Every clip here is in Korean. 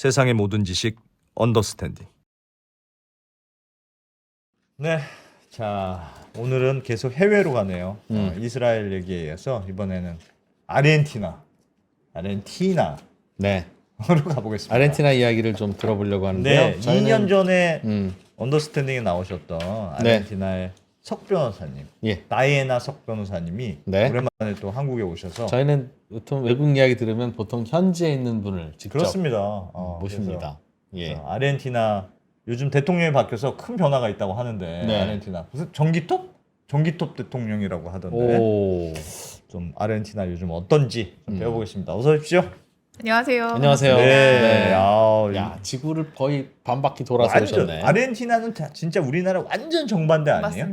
세상의 모든 지식 언더스탠딩. 네, 자 오늘은 계속 해외로 가네요. 이스라엘 얘기에 이어서 이번에는 아르헨티나로 네. 가보겠습니다. 아르헨티나 이야기를 좀 들어보려고 하는데요. 네, 2년 전에 음, 언더스탠딩에 나오셨던 아르헨티나의 석 변호사님, 예. 다이애나 석 변호사님이 네. 오랜만에 또 한국에 오셔서 저희는 보통 외국 이야기 들으면 보통 현지에 있는 분을 직접 그렇습니다. 모십니다. 예. 그래서 아르헨티나 요즘 대통령이 바뀌어서 큰 변화가 있다고 하는데 네. 아르헨티나 무슨 전기톱 대통령이라고 하던데 오. 좀 아르헨티나 요즘 어떤지 좀 배워보겠습니다. 어서 오십시오. 안녕하세요. 안녕하세요. 네. 야, 지구를 거의 반바퀴 돌아서 완전 오셨네. 아르헨티나는 진짜 우리나라 완전 정반대 아니에요?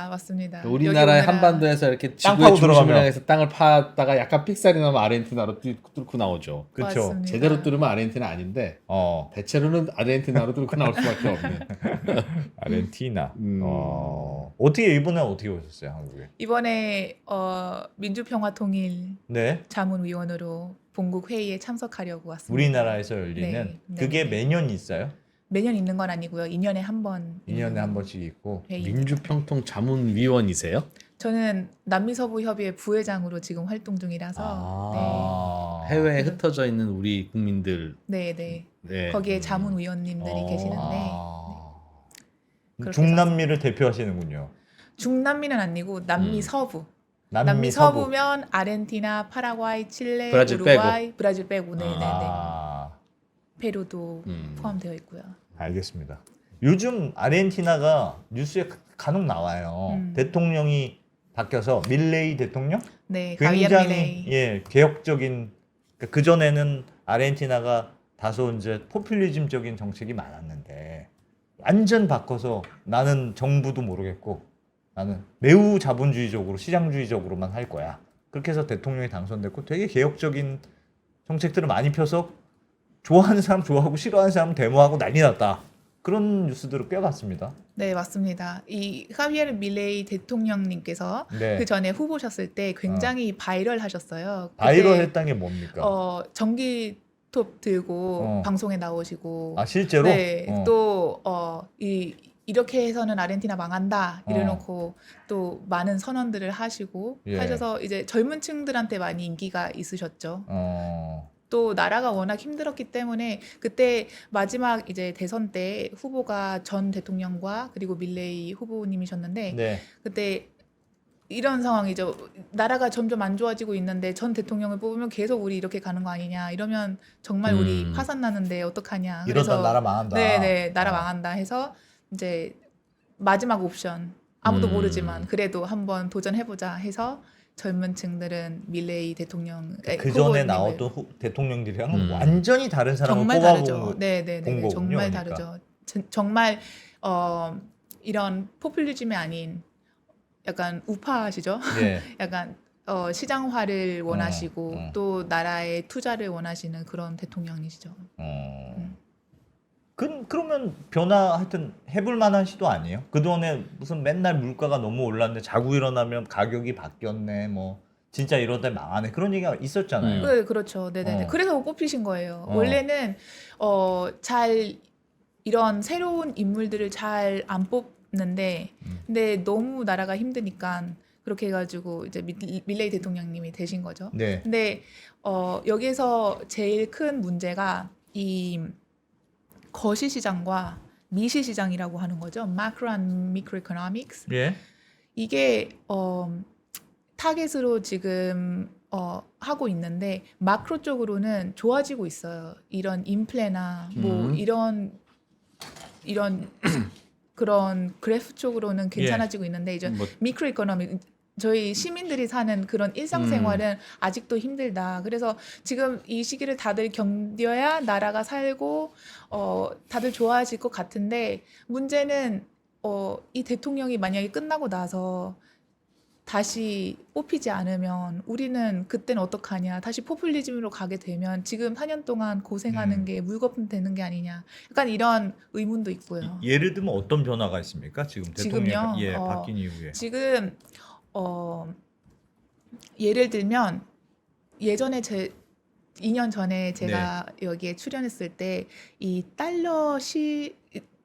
맞습니다. 우리나라의 여기 오늘은 한반도에서 이렇게 땅 지구의 파고 중심을 들어가면. 향해서 땅을 파다가 약간 삑살이 나면 아르헨티나로 뚫고 나오죠. 그렇죠. 맞습니다. 제대로 뚫으면 아르헨티나 아닌데 대체로는 아르헨티나로 뚫고 나올 수밖에 없는. 아르헨티나. 어떻게 이번에 어떻게 오셨어요, 한국에? 이번에 민주평화통일 네. 자문위원으로 본국 회의에 참석하려고 왔습니다. 우리나라에서 열리는 네. 그게 네. 매년 있어요? 매년 있는 건 아니고요. 2년에 한 번. 2년에 한 번씩 있고. 회의. 민주평통 자문위원이세요? 저는 남미서부 협의회 부회장으로 지금 활동 중이라서 해외에 흩어져 있는 우리 국민들 네. 네. 거기에 자문위원님들이 계시는데 그렇게 중남미를 대표하시는군요. 중남미는 아니고 남미 서부. 남미 남미 서부. 서부면 아르헨티나, 파라과이, 칠레, 브라질 우루과이, 브라질 빼고 네. 페루도 포함되어 있고요. 알겠습니다. 요즘 아르헨티나가 뉴스에 간혹 나와요. 대통령이 바뀌어서 밀레이 대통령? 네, 가비엘 굉장히 밀레이. 개혁적인. 그 전에는 아르헨티나가 다소 이제 포퓰리즘적인 정책이 많았는데 완전 바꿔서 나는 정부도 모르겠고 나는 매우 자본주의적으로 시장주의적으로만 할 거야. 그렇게 해서 대통령이 당선됐고 되게 개혁적인 정책들을 많이 펴서 좋아하는 사람 좋아하고 싫어하는 사람 데모하고 난리 났다. 그런 뉴스들을 꽤 봤습니다. 네, 맞습니다. 이 카비에르 밀레이 대통령님께서 네. 그 전에 후보셨을 때 굉장히 바이럴하셨어요. 바이럴했다는 게 뭡니까? 전기톱 들고 방송에 나오시고 실제로? 네, 또 이렇게 해서는 아르헨티나 망한다 이래놓고 또 많은 선언들을 하시고 하셔서 이제 젊은 층들한테 많이 인기가 있으셨죠. 또 나라가 워낙 힘들었기 때문에 그때 마지막 이제 대선 때 후보가 전 대통령과 그리고 밀레이 후보님이셨는데 그때 이런 상황이죠. 나라가 점점 안 좋아지고 있는데 전 대통령을 뽑으면 계속 우리 이렇게 가는 거 아니냐. 이러면 정말 우리 파산 나는데 어떡하냐. 이러다 나라 망한다. 네, 나라 망한다 해서 이제 마지막 옵션 아무도 모르지만 그래도 한번 도전해보자 해서 젊은 층들은 밀레이 대통령 그 전에 나왔던 대통령들이랑 완전히 다른 사람을 정말 뽑아본 다르죠. 네, 거군요, 정말 그러니까. 다르죠. 정말 이런 포퓰리즘이 아닌 약간 우파시죠. 네. 약간 시장화를 원하시고 또 나라의 투자를 원하시는 그런 대통령이시죠. 그러면 변화 하여튼 해볼 만한 시도 아니에요? 그동안에 무슨 맨날 물가가 너무 올랐네, 자고 일어나면 가격이 바뀌었네, 뭐 진짜 이러다 망하네, 그런 얘기가 있었잖아요. 네, 그렇죠. 네네네. 그래서 뽑히신 거예요. 원래는 잘 이런 새로운 인물들을 잘 안 뽑는데 근데 너무 나라가 힘드니까 그렇게 해가지고 이제 밀레이 대통령님이 되신 거죠. 네. 근데 여기서 제일 큰 문제가 이 거시 시장과 미시 시장이라고 하는 거죠. Macro and Microeconomics. 예. 이게 타겟으로 지금 하고 있는데 마크로 쪽으로는 좋아지고 있어요. 이런 인플레나 뭐 이런 그런 그래프 쪽으로는 괜찮아지고 있는데 이제 미크로 이코노미 저희 시민들이 사는 그런 일상생활은 아직도 힘들다. 그래서 지금 이 시기를 다들 견뎌야 나라가 살고 다들 좋아질 것 같은데 문제는 이 대통령이 만약에 끝나고 나서 다시 뽑히지 않으면 우리는 그때는 어떡하냐. 다시 포퓰리즘으로 가게 되면 지금 4년 동안 고생하는 게 물거품 되는 게 아니냐. 약간 이런 의문도 있고요. 예를 들면 어떤 변화가 있습니까? 지금 대통령이 지금요? 바뀐 이후에. 지금 예를 들면 예전에 2년 전에 제가 여기에 출연했을 때 이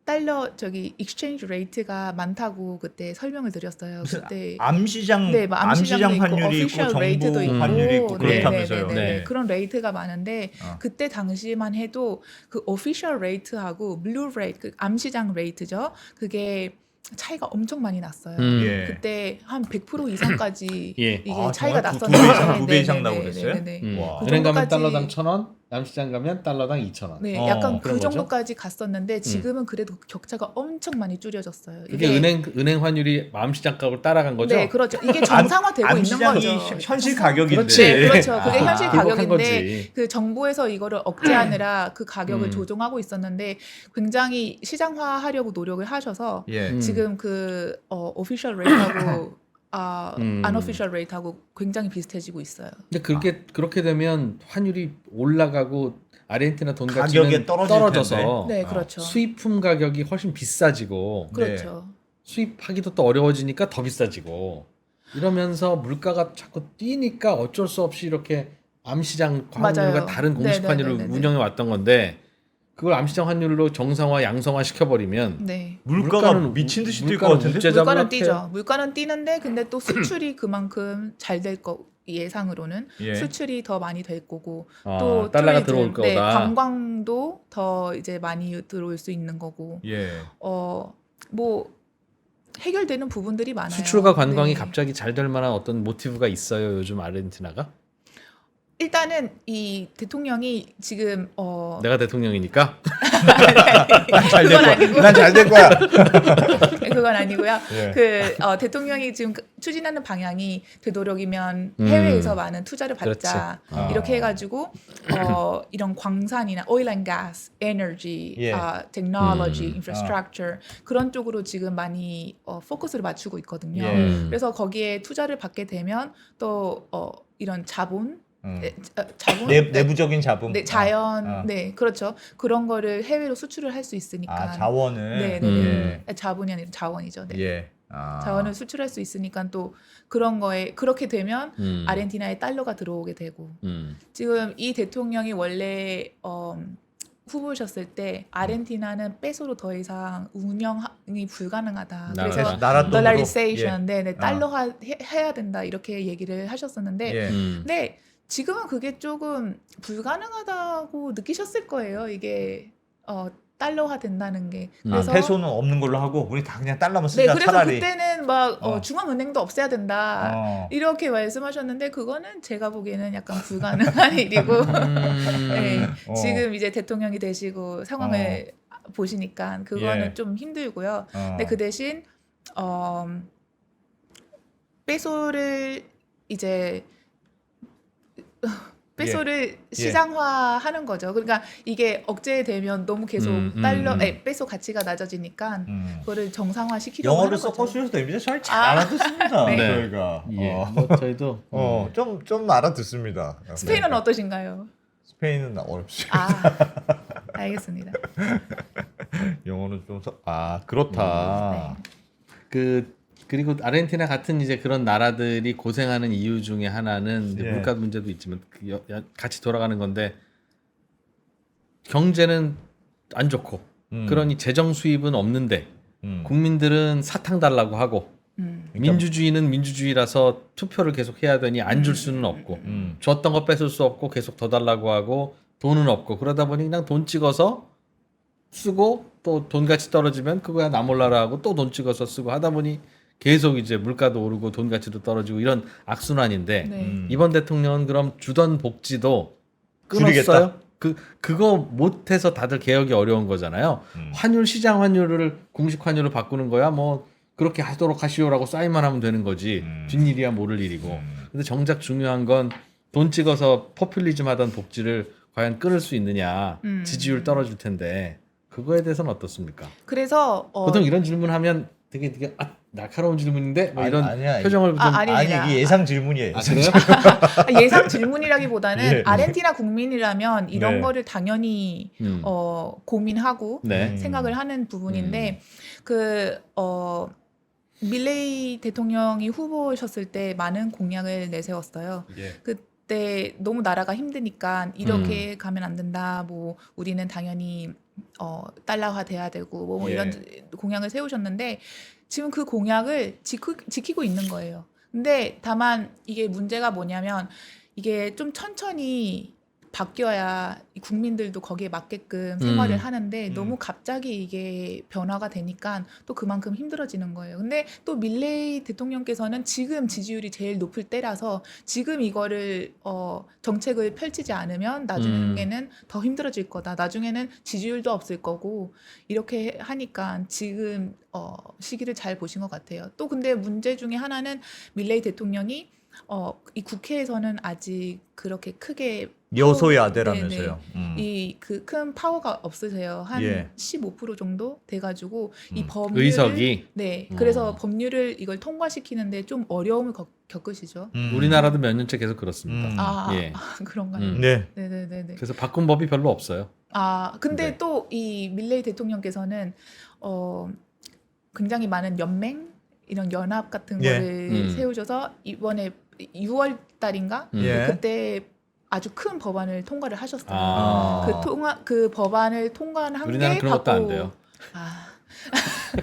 달러 저기 익스체인지 레이트가 많다고 그때 설명을 드렸어요. 그때 암시장 네, 뭐 암시장 암시장도 있고, 환율이 있고 official 정부 레이트도 있고, 환율이 있고 네, 그렇다면서요. 네, 네, 네. 네. 그런 레이트가 많은데 어. 그때 당시만 해도 그 official 레이트하고 blue rate, 그 암시장 레이트죠. 그게 차이가 엄청 많이 났어요. 예. 그때 한 100% 이상까지 예. 이게 아, 차이가 정말 났었는데 두 배 이상, 네, 두배 네, 이상 네, 나고 네, 그랬어요? 네, 네, 네. 와. 그 은행 가면 정도까지- 달러당 1,000원, 남시장 가면 달러당 2,000원. 네, 어, 약간 그런 그 거죠? 정도까지 갔었는데 지금은 그래도 격차가 엄청 많이 줄여졌어요. 그게 은행 환율이 암시장 값을 따라간 거죠? 네, 그렇죠. 이게 정상화되고 있는 암시장이 거죠. 현실 가격인데. 그렇지. 네, 그렇죠. 그게 아, 현실 굴복한 가격인데 거지. 그 정부에서 이거를 억제하느라 그 가격을 음. 조정하고 있었는데 굉장히 시장화하려고 노력을 하셔서 예. 지금 그 official rate하고 unofficial rate하고 굉장히 비슷해지고 있어요. 근데 그렇게 되면 환율이 올라가고 아르헨티나 돈 가격이 가치는 떨어질 떨어져서 텐데. 네, 아, 그렇죠. 수입품 가격이 훨씬 비싸지고 그렇죠. 수입하기도 또 어려워지니까 더 비싸지고 이러면서 물가가 자꾸 뛰니까 어쩔 수 없이 이렇게 암시장 환율과 맞아요. 다른 공식 네, 환율을 네, 네, 네. 운영해 왔던 건데 그걸 암시장 환율로 정상화, 양성화 시켜버리면 네. 물가가 물가는- 미친 듯이 뛸 것 물가는 같은데. 국제- 물가는 제자블락해. 뛰죠. 물가는 뛰는데 근데 또 수출이 그만큼 잘 될 거 예상으로는 예. 수출이 더 많이 될 거고 아, 또 달러가 트레이드, 들어올 네, 거다. 관광도 더 이제 많이 들어올 수 있는 거고 예. 뭐 해결되는 부분들이 많아요. 수출과 관광이 네. 갑자기 잘 될 만한 어떤 모티브가 있어요 요즘 아르헨티나가? 일단은 이 대통령이 지금 내가 대통령이니까 그건 아니고 난 잘 될 거야. 그건 아니고요. 예. 그 대통령이 지금 추진하는 방향이 되도록이면 해외에서 많은 투자를 받자 그렇지. 이렇게 해가지고 이런 광산이나 oil and gas, energy, 예. technology, infrastructure 그런 쪽으로 지금 많이 포커스를 맞추고 있거든요. 예. 그래서 거기에 투자를 받게 되면 또 이런 자본 자본 내부적인 자본. 네, 자연, 아. 네, 그렇죠. 그런 거를 해외로 수출을 할 수 있으니까. 아, 자원을. 네, 네, 네. 예. 자본이 아니라 자원이죠. 네. 예. 아. 자원을 수출할 수 있으니까 또 그런 거에 그렇게 되면 아르헨티나에 달러가 들어오게 되고 지금 이 대통령이 원래 후보셨을 때 아르헨티나는 페소로 더 이상 운영이 불가능하다. 그래서 나라 돈으로. 달러리세이션, 네, 네, 달러화 해야 된다 이렇게 얘기를 하셨었는데, 예. 네. 지금은 그게 조금 불가능하다고 느끼셨을 거예요. 이게 달러화 된다는 게. 그래서 페소는 없는 걸로 하고 우리 다 그냥 달러만 쓰자. 네, 그래서 차라리. 그때는 막 중앙은행도 없애야 된다. 어. 이렇게 말씀하셨는데 그거는 제가 보기에는 약간 불가능한 일이고 네, 지금 이제 대통령이 되시고 상황을 보시니까 그거는 예. 좀 힘들고요. 근데 그 대신 페소를 이제 페소를 시장화하는 거죠. 그러니까 이게 억제되면 너무 계속 페소 가치가 낮아지니까 그거를 정상화 시키려고 영어를 하는 거죠. 섞어주셔서 됩니다. 저희 잘 알아듣습니다. 네. 저희가. 예. 뭐 저희도 좀 알아듣습니다. 스페인어는 네. 어떠신가요? 스페인은 어렵지. 알겠습니다. 영어는 좀 그렇다. 그리고 아르헨티나 같은 이제 그런 나라들이 고생하는 이유 중에 하나는 이제 예. 물가 문제도 있지만 같이 돌아가는 건데 경제는 안 좋고 그러니 재정 수입은 없는데 국민들은 사탕 달라고 하고 민주주의는 민주주의라서 투표를 계속 해야 되니 안 줄 수는 없고 줬던 거 뺏을 수 없고 계속 더 달라고 하고 돈은 없고 그러다 보니 그냥 돈 찍어서 쓰고 또 돈 가치 떨어지면 그거야 나 몰라라 하고 또 돈 찍어서 쓰고 하다 보니 계속 이제 물가도 오르고 돈 가치도 떨어지고 이런 악순환인데 네. 이번 대통령은 그럼 주던 복지도 줄이겠다? 끊었어요? 그거 못해서 다들 개혁이 어려운 거잖아요. 환율 시장 환율을 공식 환율로 바꾸는 거야 뭐 그렇게 하도록 하시오라고 사인만 하면 되는 거지 뒷일이야 모를 일이고. 근데 정작 중요한 건 돈 찍어서 포퓰리즘 하던 복지를 과연 끊을 수 있느냐 지지율 떨어질 텐데 그거에 대해서는 어떻습니까? 그래서 보통 이런 질문하면 되게 날카로운 질문인데 뭐 이런 표정을 좀 아닙니다. 이게 예상 질문이에요. 그래요? 예상 질문이라기보다는 예. 아르헨티나 국민이라면 이런 네. 거를 당연히 고민하고 네. 생각을 하는 부분인데 밀레이 대통령이 후보셨을 때 많은 공약을 내세웠어요. 예. 그때 그때 너무 나라가 힘드니까 이렇게 가면 안 된다. 뭐 우리는 당연히 달러화 돼야 되고 뭐 예. 이런 공약을 세우셨는데 지금 그 공약을 지키고 있는 거예요. 근데 다만 이게 문제가 뭐냐면 이게 좀 천천히 바뀌어야 이 국민들도 거기에 맞게끔 생활을 하는데 너무 갑자기 이게 변화가 되니까 또 그만큼 힘들어지는 거예요. 근데 또 밀레이 대통령께서는 지금 지지율이 제일 높을 때라서 지금 이거를 정책을 펼치지 않으면 나중에는 더 힘들어질 거다. 나중에는 지지율도 없을 거고 이렇게 하니까 지금 시기를 잘 보신 것 같아요. 또 근데 문제 중에 하나는 밀레이 대통령이 이 국회에서는 아직 그렇게 크게 여소야대라면서요. 이 그 큰 파워가 없으세요. 한 예. 15% 정도 돼가지고 이 법률을 의석이 네 그래서 법률을 이걸 통과시키는데 좀 어려움을 겪으시죠. 우리나라도 몇 년째 계속 그렇습니다. 예. 그런가요? 네. 네네네네. 그래서 바꾼 법이 별로 없어요. 근데 네. 또 이 밀레이 대통령께서는 굉장히 많은 연맹 이런 연합 같은 예. 거를 세우셔서 이번에 6월 달인가 예. 그때 아주 큰 법안을 통과를 하셨어요. 아. 그 법안을 통과한 우리나라는 게 그런 것도 안 돼요.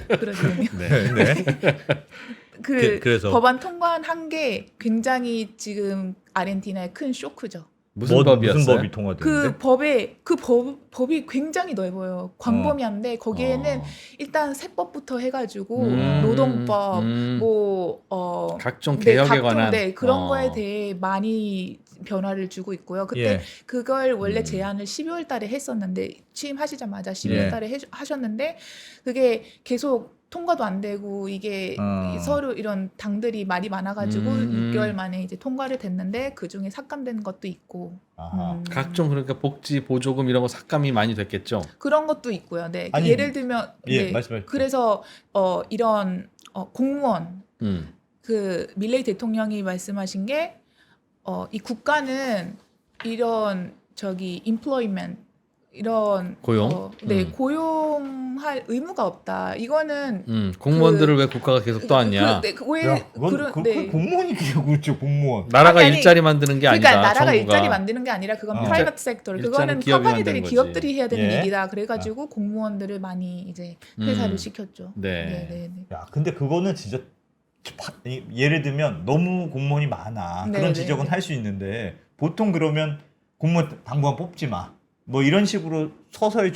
그러시군요. 네. 네. 그래서 법안 통과한 게 굉장히 지금 아르헨티나의 큰 쇼크죠. 무슨 법이었어요? 무슨 법이 통과됐는데? 법이 굉장히 넓어요. 광범위한데 거기에는 일단 세법부터 해가지고 노동법, 각종 개혁에 관한 그런 거에 대해 많이 변화를 주고 있고요. 그때 예. 그걸 원래 제안을 12월 달에 했었는데 취임하시자마자 12월 달에 하셨는데 그게 계속 통과도 안 되고 이게 서로 이런 당들이 말이 많아가지고 6개월 만에 이제 통과를 됐는데 그 중에 삭감된 것도 있고 각종 그러니까 복지 보조금 이런 거 삭감이 많이 됐겠죠. 그런 것도 있고요. 네. 아니, 예를 들면 네. 말씀하십시오. 그래서 이런 공무원 그 밀레이 대통령이 말씀하신 게 이 국가는 이런 employment 이런 고용? 고용할 의무가 없다. 이거는 공무원들을 왜 국가가 계속 떠안냐? 공무원이 그렇죠. 공무원. 나라가 일자리 만드는 게 아니다. 그러니까 나라가 정부가. 일자리 만드는 게 아니라 그건 프라이빗 섹터. 그거는 컴퍼니들이 기업들이 해야 되는 예. 일이다. 그래가지고 공무원들을 많이 이제 회사를 시켰죠. 네. 야, 근데 그거는 진짜 예를 들면 너무 공무원이 많아. 그런 지적은 할 수 있는데 보통 그러면 공무원 당분간 뽑지 마. 뭐 이런 식으로 서서히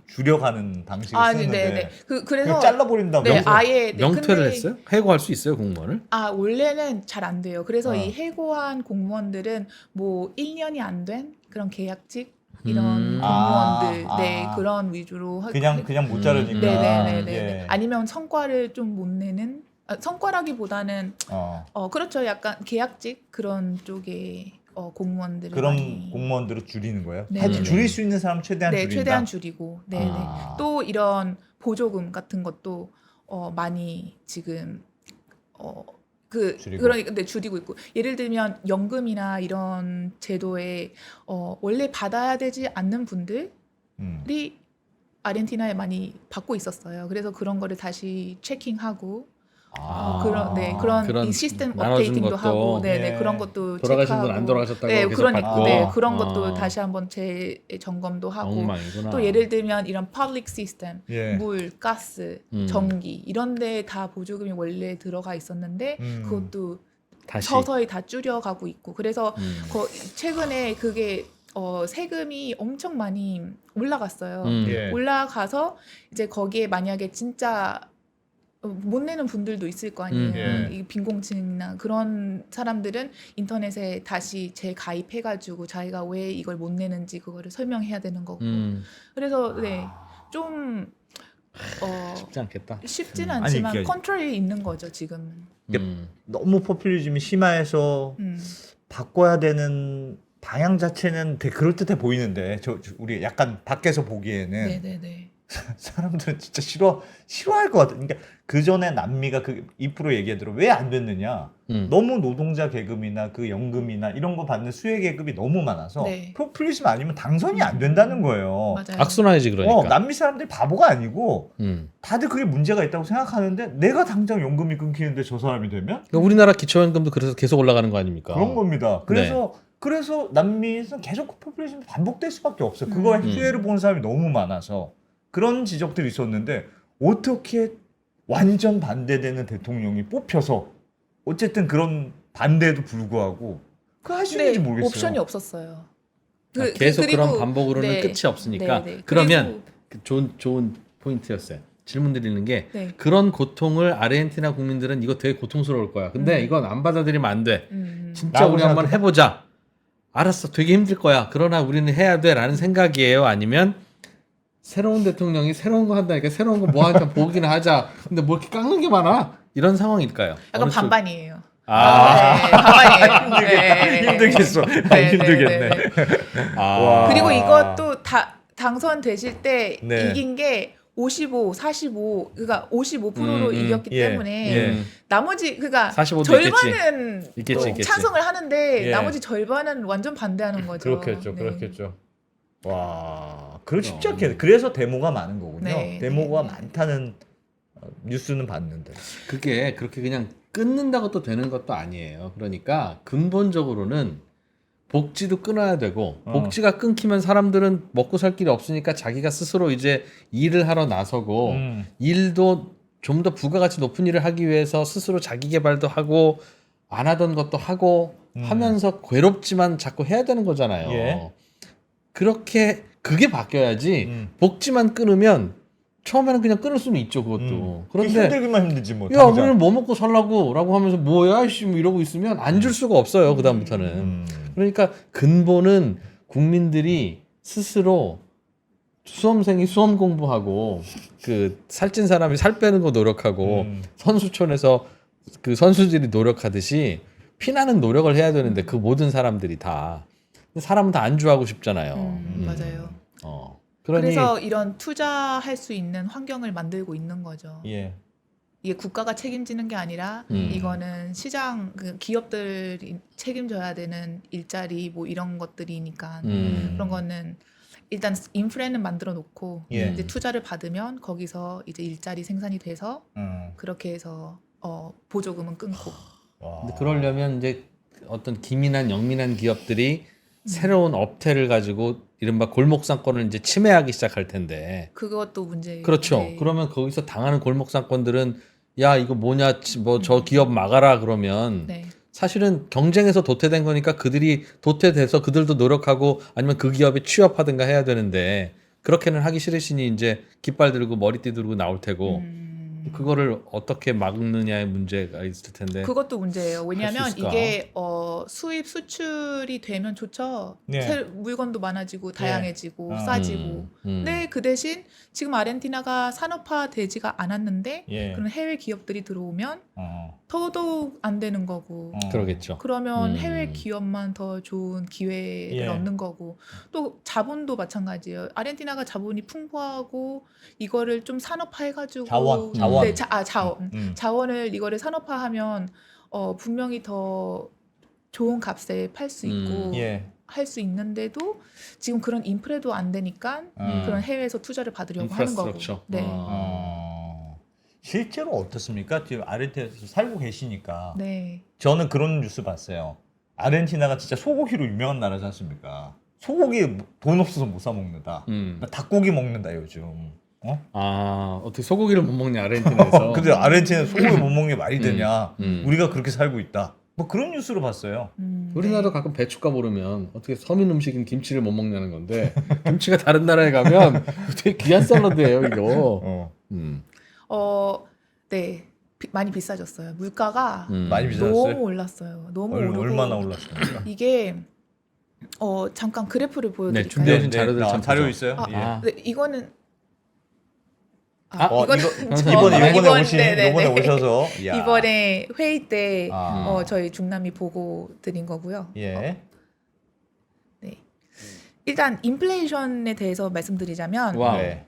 줄여가는 방식을 쓰는데 그래서 잘라버린다고 명퇴를 했어요? 해고할 수 있어요 공무원을? 원래는 잘 안 돼요. 그래서 이 해고한 공무원들은 뭐 1년이 안 된 그런 계약직 이런 공무원들 그런 위주로 그냥 못 자르니까 네네네. 아니면 성과를 좀 못 내는 성과라기보다는 그렇죠. 약간 계약직 그런 쪽에 공무원들을 그런 많이 공무원들을 줄이는 거예요? 네. 줄일 수 있는 사람 최대한 줄인다? 최대한 줄이고 또 이런 보조금 같은 것도 많이 지금 그러니까 줄이고 있고 예를 들면 연금이나 이런 제도에 원래 받아야 되지 않는 분들이 아르헨티나에 많이 받고 있었어요. 그래서 그런 거를 다시 체킹하고 그런 이 시스템 업데이팅도 하고 그런 것도 돌아가신 분 안 돌아가셨다고 계속 받고 그런 것도 다시 한번 재점검도 하고 엉망이구나. 또 예를 들면 이런 퍼블릭 시스템 예. 물, 가스, 전기 이런 데 다 보조금이 원래 들어가 있었는데 그것도 다시. 서서히 다 줄여가고 있고 그래서 최근에 그게 세금이 엄청 많이 올라갔어요. 예. 올라가서 이제 거기에 만약에 진짜 못 내는 분들도 있을 거 아니에요. 이 빈곤층이나 그런 사람들은 인터넷에 다시 재가입해가지고 자기가 왜 이걸 못 내는지 그거를 설명해야 되는 거고. 그래서 좀 쉽지 않겠다. 쉽지는 않지만 컨트롤이 있는 거죠 지금은. 너무 포퓰리즘이 심해서 바꿔야 되는 방향 자체는 되게 그럴듯해 보이는데 우리 약간 밖에서 보기에는 네네네. 사람들은 진짜 싫어할 것 같아. 그러니까 그 전에 남미가 그 2% 얘기하더라고 왜 안 됐느냐. 너무 노동자 계급이나 그 연금이나 이런 거 받는 수혜 계급이 너무 많아서 포퓰리즘 아니면 당선이 안 된다는 거예요. 맞아요. 악순환이지 그러니까. 남미 사람들이 바보가 아니고 다들 그게 문제가 있다고 생각하는데 내가 당장 연금이 끊기는데 저 사람이 되면 그러니까 우리나라 기초연금도 그래서 계속 올라가는 거 아닙니까? 그런 겁니다. 그래서 그래서 남미에서 계속 포퓰리즘이 반복될 수밖에 없어요. 그거에 피해를 보는 사람이 너무 많아서 그런 지적들이 있었는데 어떻게 완전 반대되는 대통령이 뽑혀서 어쨌든 그런 반대에도 불구하고 그 할 수 있는지 모르겠어요. 옵션이 없었어요. 계속 그리고- 그런 반복으로는 네. 끝이 없으니까. 네, 네. 그러면 좋은 포인트였어요. 질문 드리는 게 네. 그런 고통을 아르헨티나 국민들은 이거 되게 고통스러울 거야. 근데 이건 안 받아들이면 안 돼. 진짜 라고 우리 한번 생각해. 해보자. 알았어, 되게 힘들 거야. 그러나 우리는 해야 돼라는 생각이에요. 아니면 새로운 대통령이 새로운 거 한다니까 새로운 거 뭐 하자 보기나 하자. 근데 뭐 이렇게 깎는 게 많아? 이런 상황일까요? 약간 어느 쪽- 반반이에요. 아, 네, 반반이에요. 네. 힘들겠어. 네, 힘들겠네. 네, 네. 아. 그리고 이것도 당선되실 때 네. 이긴 게 55, 45, 그러니까 55%로 이겼기 예, 때문에 예. 나머지 그러니까 45도 절반은 있겠지, 또 있겠지. 찬성을 하는데 예. 나머지 절반은 완전 반대하는 거죠. 그렇겠죠, 네. 그렇겠죠. 와, 그거 쉽지 않게. 그래서 데모가 많은 거군요. 네, 데모가 네, 네. 많다는 뉴스는 봤는데. 그게 그렇게 그냥 끊는다고 또 되는 것도 아니에요. 그러니까 근본적으로는 복지도 끊어야 되고 복지가 끊기면 사람들은 먹고 살 길이 없으니까 자기가 스스로 이제 일을 하러 나서고 일도 좀 더 부가가치 높은 일을 하기 위해서 스스로 자기 개발도 하고 안 하던 것도 하고 하면서 괴롭지만 자꾸 해야 되는 거잖아요. 예. 그렇게 그게 바뀌어야지 복지만 끊으면 처음에는 그냥 끊을 수는 있죠, 그것도. 그런데 힘들기만 힘들지 뭐. 야, 당장. 우리는 뭐 먹고 살라고 라고 하면서 뭐야, 씨, 뭐 이러고 있으면 안 줄 수가 없어요, 그다음부터는. 그러니까 근본은 국민들이 스스로 수험생이 수험 공부하고 그 살찐 사람이 살 빼는 거 노력하고 선수촌에서 그 선수들이 노력하듯이 피나는 노력을 해야 되는데 그 모든 사람들이 다 사람은 다 안주하고 싶잖아요. 맞아요. 그러니 그래서 이런 투자할 수 있는 환경을 만들고 있는 거죠. 예. 이게 국가가 책임지는 게 아니라 이거는 시장 그 기업들이 책임져야 되는 일자리 뭐 이런 것들이니까 그런 거는 일단 인프레는 만들어 놓고 예. 이제 투자를 받으면 거기서 이제 일자리 생산이 돼서 그렇게 해서 보조금은 끊고. 와. 근데 그러려면 이제 어떤 기민한 영민한 기업들이 새로운 업태를 가지고 이른바 골목상권을 이제 침해하기 시작할 텐데. 그것도 문제예요. 그렇죠. 네. 그러면 거기서 당하는 골목상권들은 야 이거 뭐냐 뭐 저 기업 막아라 그러면 네. 사실은 경쟁에서 도태된 거니까 그들이 도태돼서 그들도 노력하고 아니면 그 기업에 취업하든가 해야 되는데 그렇게는 하기 싫으시니 이제 깃발 들고 머리띠 들고 나올 테고 그거를 어떻게 막느냐의 문제가 있을 텐데. 그것도 문제예요. 왜냐하면 있을까? 이게 수입 수출이 되면 좋죠. 네. 물건도 많아지고 다양해지고 네. 싸지고. 근데 그 대신 지금 아르헨티나가 산업화되지가 않았는데 예. 그런 해외 기업들이 들어오면 더더욱 안 되는 거고. 그러겠죠. 그러면 해외 기업만 더 좋은 기회를 예. 얻는 거고 또 자본도 마찬가지예요. 아르헨티나가 자본이 풍부하고 이거를 좀 산업화해가지고 자원. 네, 자원. 자원을 이거를 산업화하면 분명히 더 좋은 값에 팔 수 있고 예. 할 수 있는데도 지금 그런 인프레도 안 되니까 그런 해외에서 투자를 받으려고 하는 거고. 인프라스트럭처. 네. 실제로 어떻습니까? 지금 아르헨티나에서 살고 계시니까. 네. 저는 그런 뉴스 봤어요. 아르헨티나가 진짜 소고기로 유명한 나라지 않습니까? 소고기 돈 없어서 못 사 먹는다. 닭고기 먹는다 요즘. 어떻게 소고기를 못 먹냐 아르헨티나에서. 근데 아르헨티나 소고기 못 먹는 게 말이 되냐? 우리가 그렇게 살고 있다. 뭐 그런 뉴스로 봤어요. 우리나라도 가끔 배추값 오르면 어떻게 서민 음식인 김치를 못 먹냐는 건데 김치가 다른 나라에 가면 되게 귀한 샐러드예요 이거. 네. 많이 비싸졌어요. 물가가 많이 비쌌어요? 너무 올랐어요. 너무 오르고. 얼마나 올랐습니까? 이게 잠깐 그래프를 네, 보여드릴까요? 준비하신 자료들 참 자료 보죠. 있어요? 예. 네, 이거는 이번에 오셔서 야. 이번에 회의 때 아. 저희 중남이 보고 드린 거고요. 예. 네. 일단 인플레이션에 대해서 말씀드리자면 와우. 네.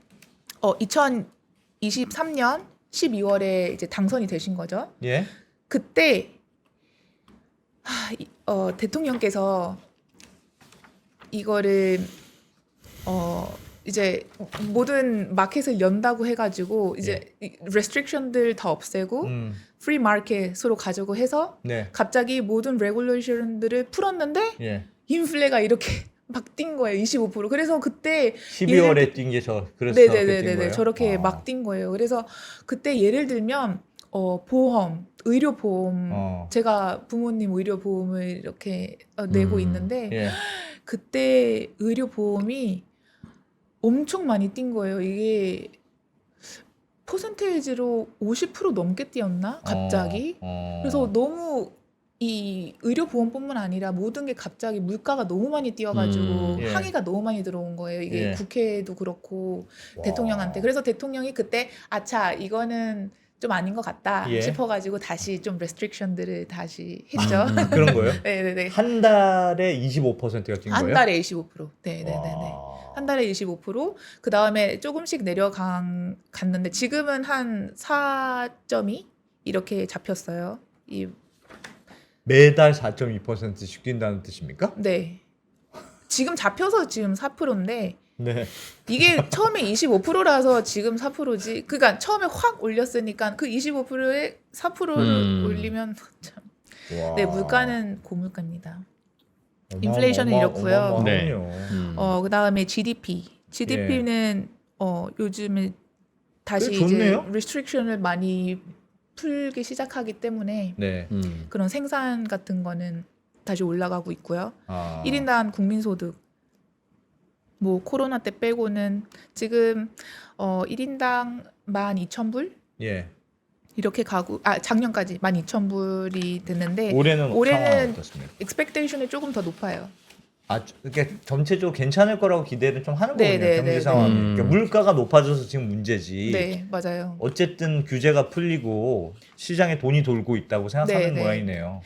2023년 12월에 이제 당선이 되신 거죠. 예. 그때 대통령께서 이거를 이제 모든 마켓을 연다고 해가지고 이제 restriction들 다 없애고 free market으로 가지고 해서 네. 갑자기 모든 regulation들을 풀었는데 예. 인플레가 이렇게 막 뛴 거예요. 25%. 그래서 그때 12월에 뛴 게 그래서 네네네네 저렇게 막 뛴 거예요. 그래서 그때 예를 들면 보험, 의료보험 제가 부모님 의료보험을 이렇게 내고 있는데 예. 그때 의료보험이 엄청 많이 뛴 거예요. 이게 퍼센테이지로 50% 넘게 뛰었나? 갑자기. 그래서 너무 이 의료보험뿐만 아니라 모든 게 갑자기 물가가 너무 많이 뛰어가지고 예. 항의가 너무 많이 들어온 거예요. 이게 예. 국회에도 그렇고 와. 대통령한테. 그래서 대통령이 그때 아차 이거는 좀 아닌 것 같다 예. 싶어가지고 다시 좀 레스트릭션들을 다시 했죠. 그런 거예요? 네네네. 한 달에 25%가 뛴 거예요? 한 달에 25%. 네네네네. 와. 한 달에 25%. 그 다음에 조금씩 내려갔는데 지금은 한 4.2 이렇게 잡혔어요. 매달 4.2%씩 뛴다는 뜻입니까? 네. 지금 잡혀서 지금 4%인데 네. 이게 처음에 25%라서 지금 4%지. 그러니까 처음에 확 올렸으니까 그 25%에 4%를 올리면 참. 와. 네, 물가는 고물가입니다. 인플레이션은 이렇고요. 네. 그다음에 GDP는 요즘에 다시 좋네요. 이제 restriction을 많이 풀기 시작하기 때문에 네. 그런 생산 같은 거는 다시 올라가고 있고요. 아. 1인당 국민소득 뭐 코로나 때 빼고는 지금 1인당 12,000불 예. 이렇게 가고 작년까지 12,000불이 됐는데 올해는 상황은 어떻습니까? expectation이 조금 더 높아요. 그러니까 전체적으로 괜찮을 거라고 기대를 좀 하는 네, 거군요. 네, 경제 네, 상황이. 네. 그러니까 물가가 높아져서 지금 문제지. 네, 맞아요. 어쨌든 규제가 풀리고 시장에 돈이 돌고 있다고 생각하는 네, 네. 모양이네요.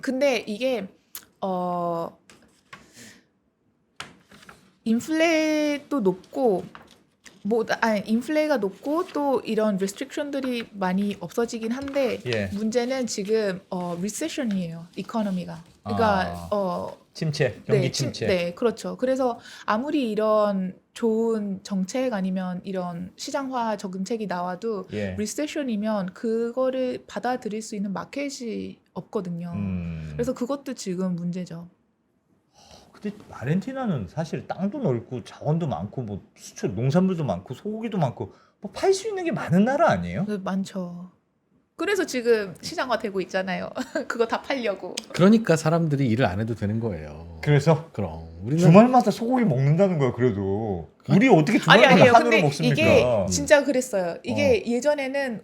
근데 이게 인플레도 높고 인플레가 높고 또 이런 restriction들이 많이 없어지긴 한데 예. 문제는 지금 recession이에요. 이코노미가. 그러니까 침체, 경기 네, 침체. 네, 그렇죠. 그래서 아무리 이런 좋은 정책 아니면 이런 시장화 적응책이 나와도 예. 리세션이면 그거를 받아들일 수 있는 마켓이 없거든요. 그래서 그것도 지금 문제죠. 근데 아르헨티나는 사실 땅도 넓고 자원도 많고 뭐 수출 농산물도 많고 소고기도 많고 뭐 팔 수 있는 게 많은 나라 아니에요? 네, 많죠. 그래서 지금 시장화되고 있잖아요. 그거 다 팔려고. 그러니까 사람들이 일을 안 해도 되는 거예요. 그래서 그럼 우리는 주말마다 소고기 먹는다는 거야. 그래도 우리 어떻게 주말마다 아니에요. 한우를 근데 먹습니까? 이게 진짜 그랬어요. 이게 예전에는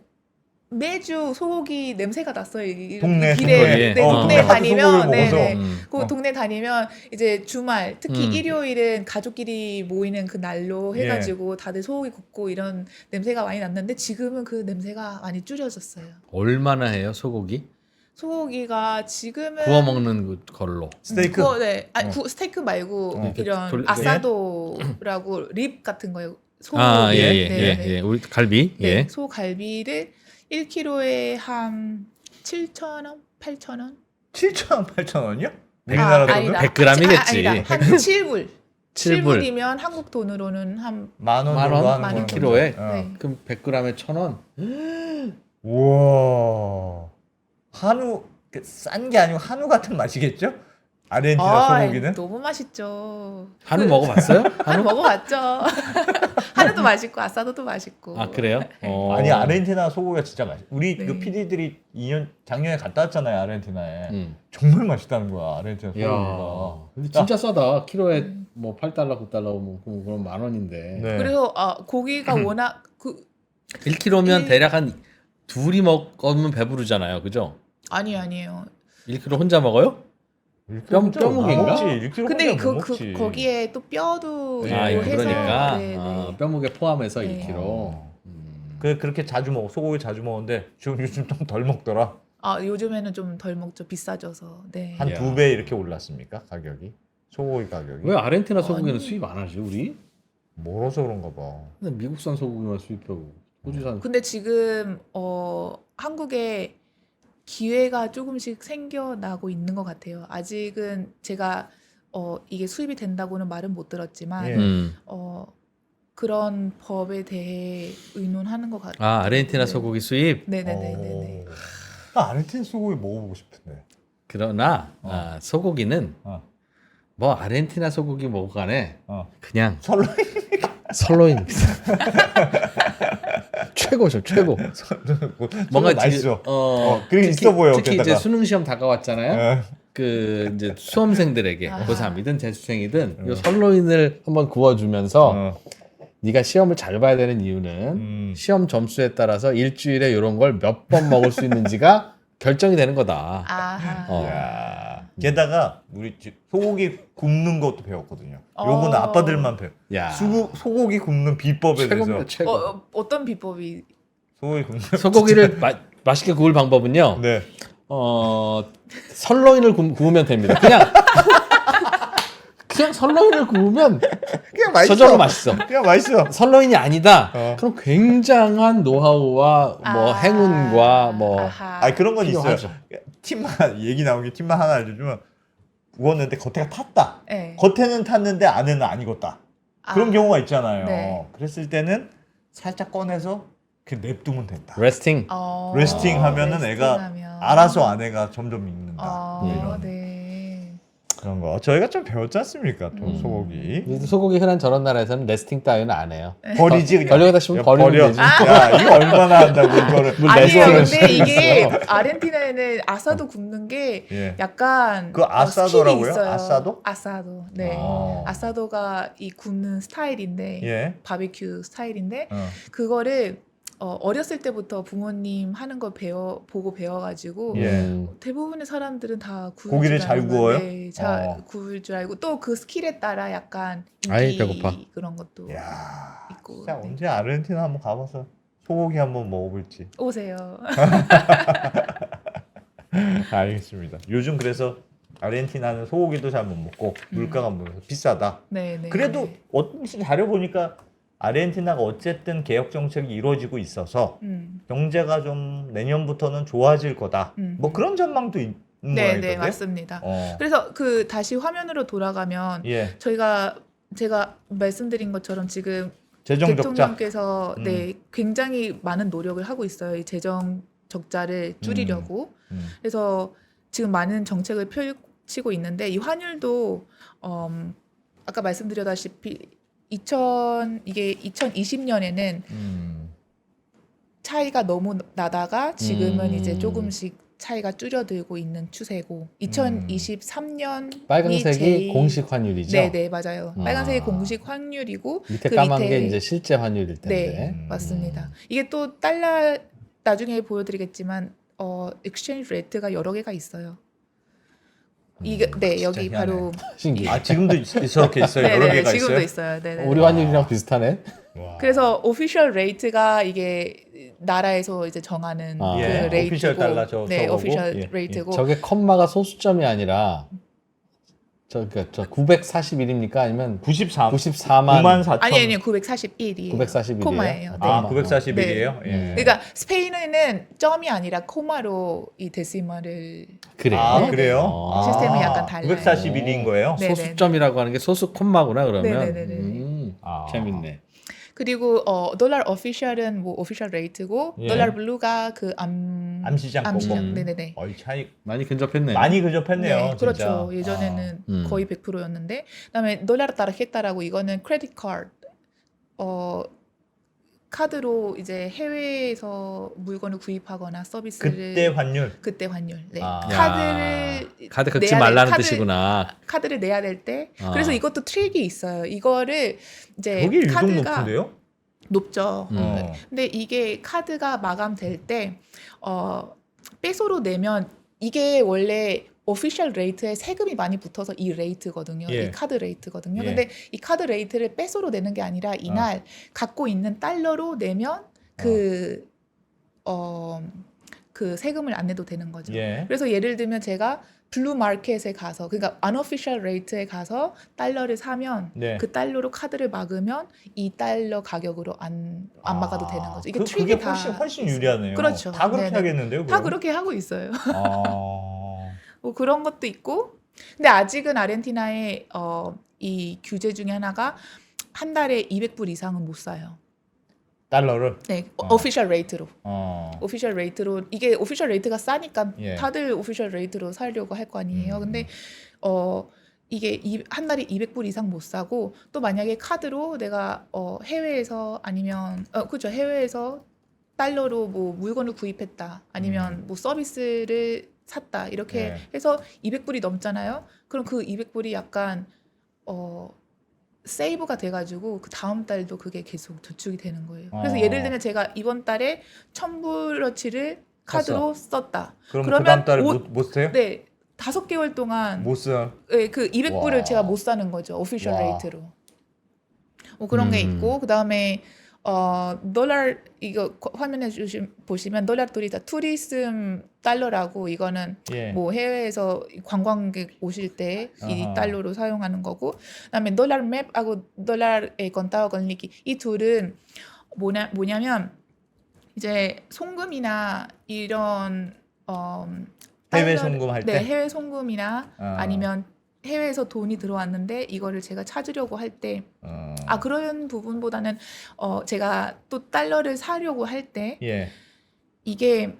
매주 소고기 냄새가 났어요. 동네 길에 소고기에. 동네 하도 다니면 소고기를 먹어서. 네네. 그 동네 다니면 이제 주말 특히 일요일은 가족끼리 모이는 그 날로 해가지고 다들 소고기 굽고 이런 냄새가 많이 났는데 지금은 그 냄새가 많이 줄여졌어요. 얼마나 해요 소고기? 소고기가 지금은 구워 먹는 걸로. 스테이크. 스테이크 말고 이렇게 이런 아사도라고 립 같은 거요. 소고기. 예. 우리 갈비. 네, 예. 소갈비를 1kg에 한 7,000원, 8,000원? 7,000원, 8,000원이요? 우리나라 돈은 아니다. 100g이겠지. 아니다. 한 7불. 7불. 7불이면 한국 돈으로는 한 만 원 만 정도 원? 하는 거는 1kg에? 네. 그럼 100g에 1,000원? 우와. 한우 싼 게 아니고 한우 같은 맛이겠죠? 아르헨티나 소고기는? 너무 맛있죠. 한우 먹어봤어요? 한우 먹어봤죠. 한우도 맛있고 아사도도 맛있고. 아 그래요? 아니 아르헨티나 소고기가 진짜 맛있어. 우리 네. 그 PD들이 작년에 갔다 왔잖아요 아르헨티나에. 정말 맛있다는 거야 아르헨티나 소고기가. 근데 진짜 싸다. 키로에 뭐 8달러, 9달러 뭐 그럼 만 원인데. 네. 그래서 고기가 워낙 1kg면 대략 한 둘이 먹으면 배부르잖아요. 그죠? 아니에요. 1kg 혼자 먹어요? 뼈무게인가? 근데 거기에 또 뼈도 있고 해서 그러니까 네. 뼈무게 포함해서 네. 1kg. 그렇게 자주 먹어. 소고기 자주 먹었는데 요즘 좀 덜 먹더라. 요즘에는 좀 덜 먹죠. 비싸져서. 네. 한 2배 이렇게 올랐습니까 가격이? 소고기 가격이? 왜 아르헨티나 소고기는 아니. 수입 안 하지 우리? 멀어서 그런가 봐. 근데 미국산 소고기만 수입하고 호주산. 근데 지금 한국에 기회가 조금씩 생겨나고 있는 것 같아요. 아직은 제가 이게 수입이 된다고는 말은 못 들었지만 예. 그런 법에 대해 의논하는 것 같아요. 아르헨티나 네. 소고기 수입. 네네네네. 나 아르헨티나 소고기 먹어보고 싶은데. 그러나 소고기는 뭐 아르헨티나 소고기 먹고 가네. 어. 그냥 설로 설로입니다. 최고죠, 최고. 뭔가 맛있어. 그게 특히, 있어 보여. 특히 게다가. 이제 수능 시험 다가왔잖아요. 예. 그 이제 수험생들에게 아하. 고3이든 재수생이든 요 설로인을 한번 구워주면서 네가 시험을 잘 봐야 되는 이유는 시험 점수에 따라서 일주일에 이런 걸 몇 번 먹을 수 있는지가 결정이 되는 거다. 아하. 야. 게다가 우리 집 소고기 굽는 것도 배웠거든요. 요거는 아빠들만 배워. 야. 소고기 굽는 비법에 최고입니다, 대해서. 최고. 어떤 비법이? 소고기 굽는. 소고기를 맛있게 구울 방법은요. 네. 설로인을 구우면 됩니다. 그냥 설로인을 구우면 그냥 맛있어. 저절로 맛있어. 그냥 맛있어. 설로인이 아니다. 어. 그럼 굉장한 노하우와 뭐 행운과 뭐 아하. 아니 그런 건 있어요. 필요하죠. 팁만 얘기 나온 게 팁만 하나 알려주면 구웠는데 겉에가 탔다. 네. 겉에는 탔는데 안에는 안 익었다. 그런 경우가 있잖아요. 네. 그랬을 때는 살짝 꺼내서 그 냅두면 된다. 레스팅. 레스팅 하면은 애가 레스팅하면. 알아서 안에가 점점 익는다. 이런 네. 그런 거. 저희가 좀 배웠지 않습니까? 또 소고기. 소고기 흔한 저런 나라에서는 레스팅 따위는 안 해요. 버리지 그냥. 버리고 싶으면 야, 버리면 버려. 되지. 야 이거 얼마나 한다고 이거를. 아니에요. 레스팅을 근데 이게 있어. 아르헨티나에는 아사도 굽는 게 예. 약간 그 아사도라고요? 스킬이 있어요. 아사도? 아사도. 네. 아. 아사도가 이 굽는 스타일인데 예. 바비큐 스타일인데 어. 그거를 어렸을 때부터 부모님 하는 거 보고 배워가지고 예. 대부분의 사람들은 다 구울 고기를 줄 잘 알고, 구워요? 네, 잘 구울 줄 알고 또 그 스킬에 따라 약간 아이, 인기 배고파. 그런 것도 야. 있고. 진짜 네. 언제 아르헨티나 한번 가봐서 소고기 한번 먹어볼지. 오세요. 알겠습니다. 요즘 그래서 아르헨티나는 소고기도 잘 못 먹고 물가가 비싸다. 네, 네. 그래도 네. 어떤 자료 보니까 아르헨티나가 어쨌든 개혁 정책이 이루어지고 있어서 경제가 좀 내년부터는 좋아질 거다. 뭐 그런 전망도 있는 네, 모양이던데요. 네, 맞습니다. 어. 그래서 그 다시 화면으로 돌아가면 예. 제가 말씀드린 것처럼 지금 재정 적자. 대통령께서 네, 굉장히 많은 노력을 하고 있어요. 이 재정 적자를 줄이려고. 그래서 지금 많은 정책을 펼치고 있는데 이 환율도 아까 말씀드렸다시피 이게 2020년에는 차이가 너무 나다가 지금은 이제 조금씩 차이가 줄어들고 있는 추세고 2023년 빨간색이 공식 환율이죠. 네 맞아요. 빨간색이 공식 환율이고 밑에 그 까만 밑에 게 이제 실제 환율일 텐데. 네 맞습니다. 이게 또 달러 나중에 보여드리겠지만 exchange rate가 여러 개가 있어요. 이게 네 여기 희한해. 바로 신기해. 아 지금도 저렇게 있어요. 여러 네네 개가 지금도 있어요. 있어요. 네네. 우리 환율이랑 비슷하네. 와. 그래서 오피셜 레이트가 이게 나라에서 이제 정하는 아. 그 예, 레이트고, 오피셜 달러 네, 저거고. 오피셜 예, 레이트고, 저게 컴마가 소수점이 아니라 저 941입니까? 아니면 94. 94만 9만 4천. 아니 941이에요. 941이에요? 코마예요. 네. 아 941이에요? 예. 그러니까 스페인어는 점이 아니라 코마로 이 데시멀을 그래요? 아 그래요? 아. 시스템이 약간 달라요. 941인 거예요? 네. 소수점이라고 하는 게 소수 콤마구나 그러면. 네네네네. 아. 재밌네. 그리고 달러 오피셜은 뭐 오피셜 레이트고 예. 달러 블루가 그 암시장 암시장. 거고. 네네네. 어이 차이 많이 근접했네. 많이 근접했네요. 네, 진짜. 그렇죠. 예전에는 아. 거의 100%였는데, 그다음에 달러 타르헤타라고 이거는 크레딧 카드, 카드로 이제 해외에서 물건을 구입하거나 서비스를 그때 환율. 네. 아. 카드 긁지 내야 말라는 카드- 뜻이구나. 카드를 내야 될 때. 아. 그래서 이것도 트릭이 있어요. 이거를 이제 거기 유독 카드가 높은데요? 높죠. 어. 근데 이게 카드가 마감될 때 빼소로 내면 이게 원래 오피셜 레이트에 세금이 많이 붙어서 이 레이트거든요. 예. 이 카드 레이트거든요. 예. 근데 이 카드 레이트를 빼소로 내는 게 아니라 이날 갖고 있는 달러로 내면 그 세금을 안 내도 되는 거죠. 예. 그래서 예를 들면 제가 블루 마켓에 가서 그러니까 unofficial 레이트에 가서 달러를 사면 네. 그 달러로 카드를 막으면 이 달러 가격으로 안 막아도 되는 거죠. 이게 그게 트릭이 다 훨씬 있어요. 유리하네요. 그렇죠. 다 그렇게 네네. 하겠는데요? 다 그럼? 그렇게 하고 있어요. 아. 뭐 그런 것도 있고, 근데 아직은 아르헨티나의 이 규제 중에 하나가 한 달에 200불 이상은 못 사요. 달러를. 네, 오피셜 레이트로. 어. 오피셜 레이트로 이게 오피셜 레이트가 싸니까 예. 다들 오피셜 레이트로 살려고 할 거 아니에요. 근데 이게 한 달에 200불 이상 못 사고 또 만약에 카드로 내가 해외에서 아니면 그렇죠. 해외에서 달러로 뭐 물건을 구입했다. 아니면 뭐 서비스를 샀다. 이렇게 네. 해서 200불이 넘잖아요. 그럼 그 200불이 약간 세이브가 돼가지고 그 다음 달도 그게 계속 저축이 되는 거예요. 그래서 예를 들면 제가 이번 달에 1000불어치를 카드로 썼다. 그러면 그 다음 달에 못 써요? 네, 5개월 동안 못 써. 네, 그 200불을 와. 제가 못 사는 거죠. 오피셜 와. 레이트로. 뭐 그런 게 있고 그다음에 달러 이거 화면에 보시면 달러들이 다 투리즘 달러라고 이거는 예. 뭐 해외에서 관광객 오실 때 이 아하. 달러로 사용하는 거고 그다음에 달러 맵하고 달러의 건따와 건리기 이 둘은 뭐냐면 이제 송금이나 이런 해외 송금할 때? 네, 해외 송금이나 아. 아니면 해외에서 돈이 들어왔는데 이거를 제가 찾으려고 할 때 그런 부분보다는 제가 또 달러를 사려고 할 때 예. 이게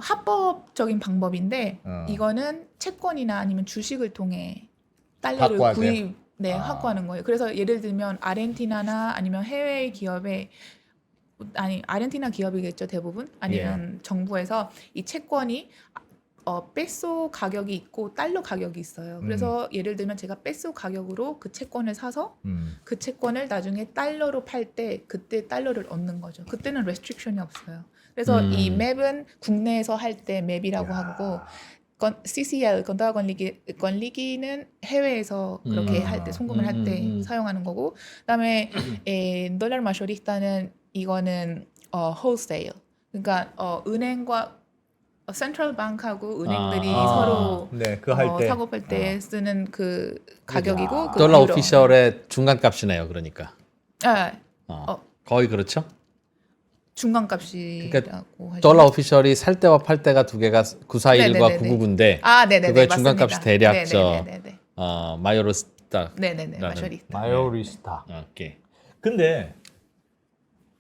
합법적인 방법인데 어. 이거는 채권이나 아니면 주식을 통해 달러를 확보하세요? 확보하는 거예요. 그래서 예를 들면 아르헨티나나 아니면 해외 기업에 아르헨티나 기업이겠죠 대부분 아니면 정부에서 이 채권이 페소 가격이 있고 달러 가격이 있어요. 그래서 예를 들면 제가 페소 가격으로 그 채권을 사서 그 채권을 나중에 달러로 팔 때 그때 달러를 얻는 거죠. 그때는 레스트릭션이 없어요. 그래서 이 맵은 국내에서 할 때 맵이라고 하고 CCL 건따와 건리기는 해외에서 그렇게 할 때 송금을 할 때 사용하는 거고 그다음에 달러 마쇼리스타는 이거는 홀세일 그러니까 은행과 센트럴 방크하고 은행들이 서로 네, 그 할 때. 사고팔 때 쓰는 그 가격이고 그 달러 유로. 오피셜의 중간값이네요. 그러니까 네, 거의 그렇죠. 중간값이라고 그러니까 하죠. 달러 오피셜이 살 때와 팔 때가 두 개가 941과 네네네네. 999인데 네네네, 그거의 맞습니다. 중간값이 대략 네네네네. 마요로스타. 네네네 마쇼리스타. 마요리스타. 오케이. 근데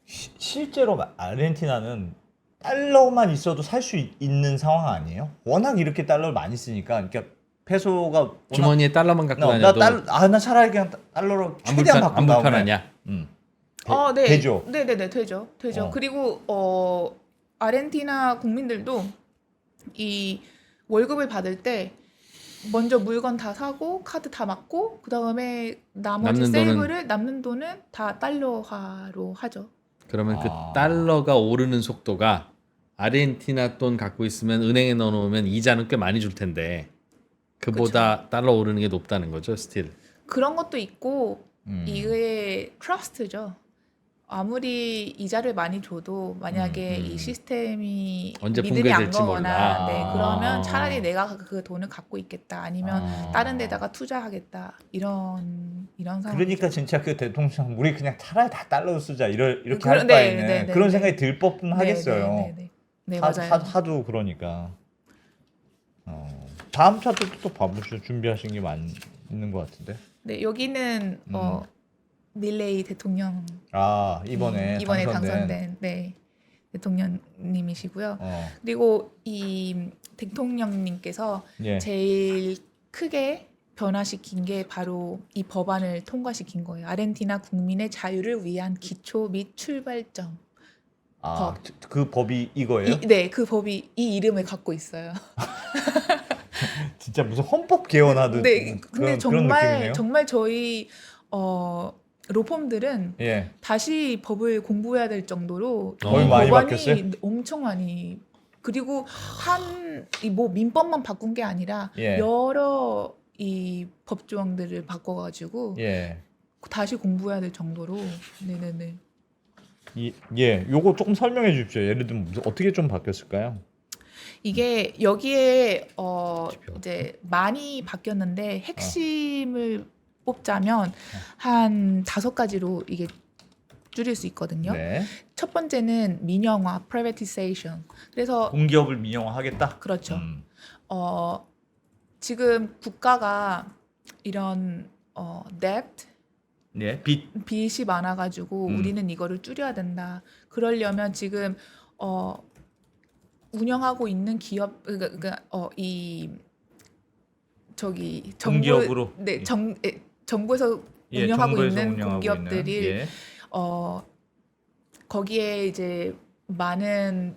실제로 아르헨티나는 달러만 있어도 살 수 있는 상황 아니에요? 워낙 이렇게 달러를 많이 쓰니까 그러니까 페소가 워낙 주머니에 달러만 갖고 다녀도 나 차라리 그냥 달러로 최대한 바꾼 안 다음에 불편하냐? 네. 되죠. 네네네 되죠. 그리고 아르헨티나 국민들도 이 월급을 받을 때 먼저 물건 다 사고 카드 다 받고 그 다음에 나머지 남는 돈은 다 달러화로 하죠. 그러면 그 달러가 오르는 속도가 아르헨티나 돈 갖고 있으면 은행에 넣어놓으면 이자는 꽤 많이 줄 텐데 그보다 달러 오르는 게 높다는 거죠, 스틸. 그런 것도 있고 이게 트러스트죠. 아무리 이자를 많이 줘도 만약에 이 시스템이 언제 믿음이 안 붕괴될지 가거나 몰라. 네, 그러면 차라리 내가 그 돈을 갖고 있겠다 아니면 다른 데다가 투자하겠다 이런 상황. 그러니까 진짜 그 대통령 우리 그냥 차라리 다 달러로 쓰자 이렇게 그런- 할 바에는 네, 네, 그런 네. 생각이 들 법은 하겠어요. 네, 맞아요. 하도 그러니까. 다음 차도 또 봐보시죠. 준비하신 게 있는 것 같은데. 네, 여기는 밀레이 대통령 이번에 당선된 네, 대통령님이시고요. 그리고 이 대통령님께서 예. 제일 크게 변화시킨 게 바로 이 법안을 통과시킨 거예요. 아르헨티나 국민의 자유를 위한 기초 및 출발점. 법. 그 법이 이거예요? 네, 그 법이 이 이름을 갖고 있어요. 진짜 무슨 헌법 개헌하듯 네, 근데 그런 느낌이네요. 정말 저희 로펌들은 예. 다시 법을 공부해야 될 정도로 거의 이 많이 법안이 바뀌었어요? 엄청 많이 그리고 뭐 민법만 바꾼 게 아니라 예. 여러 이 법조항들을 바꿔가지고 예. 다시 공부해야 될 정도로 네네네. 예, 요거 조금 설명해 주십시오. 예를 들면 어떻게 좀 바뀌었을까요? 이게 여기에 이제 많이 바뀌었는데 핵심을 뽑자면 한 5가지로 이게 줄일 수 있거든요. 네. 첫 번째는 민영화, privatization. 그래서 공기업을 민영화하겠다. 그렇죠. 지금 국가가 이런 debt 예, 빚이 많아가지고 우리는 이거를 줄여야 된다. 그러려면 지금 운영하고 있는 기업 이 저기 공기업으로 네, 정부에서 운영하고 정부에서 있는 운영하고 공기업들이 있는, 거기에 이제 많은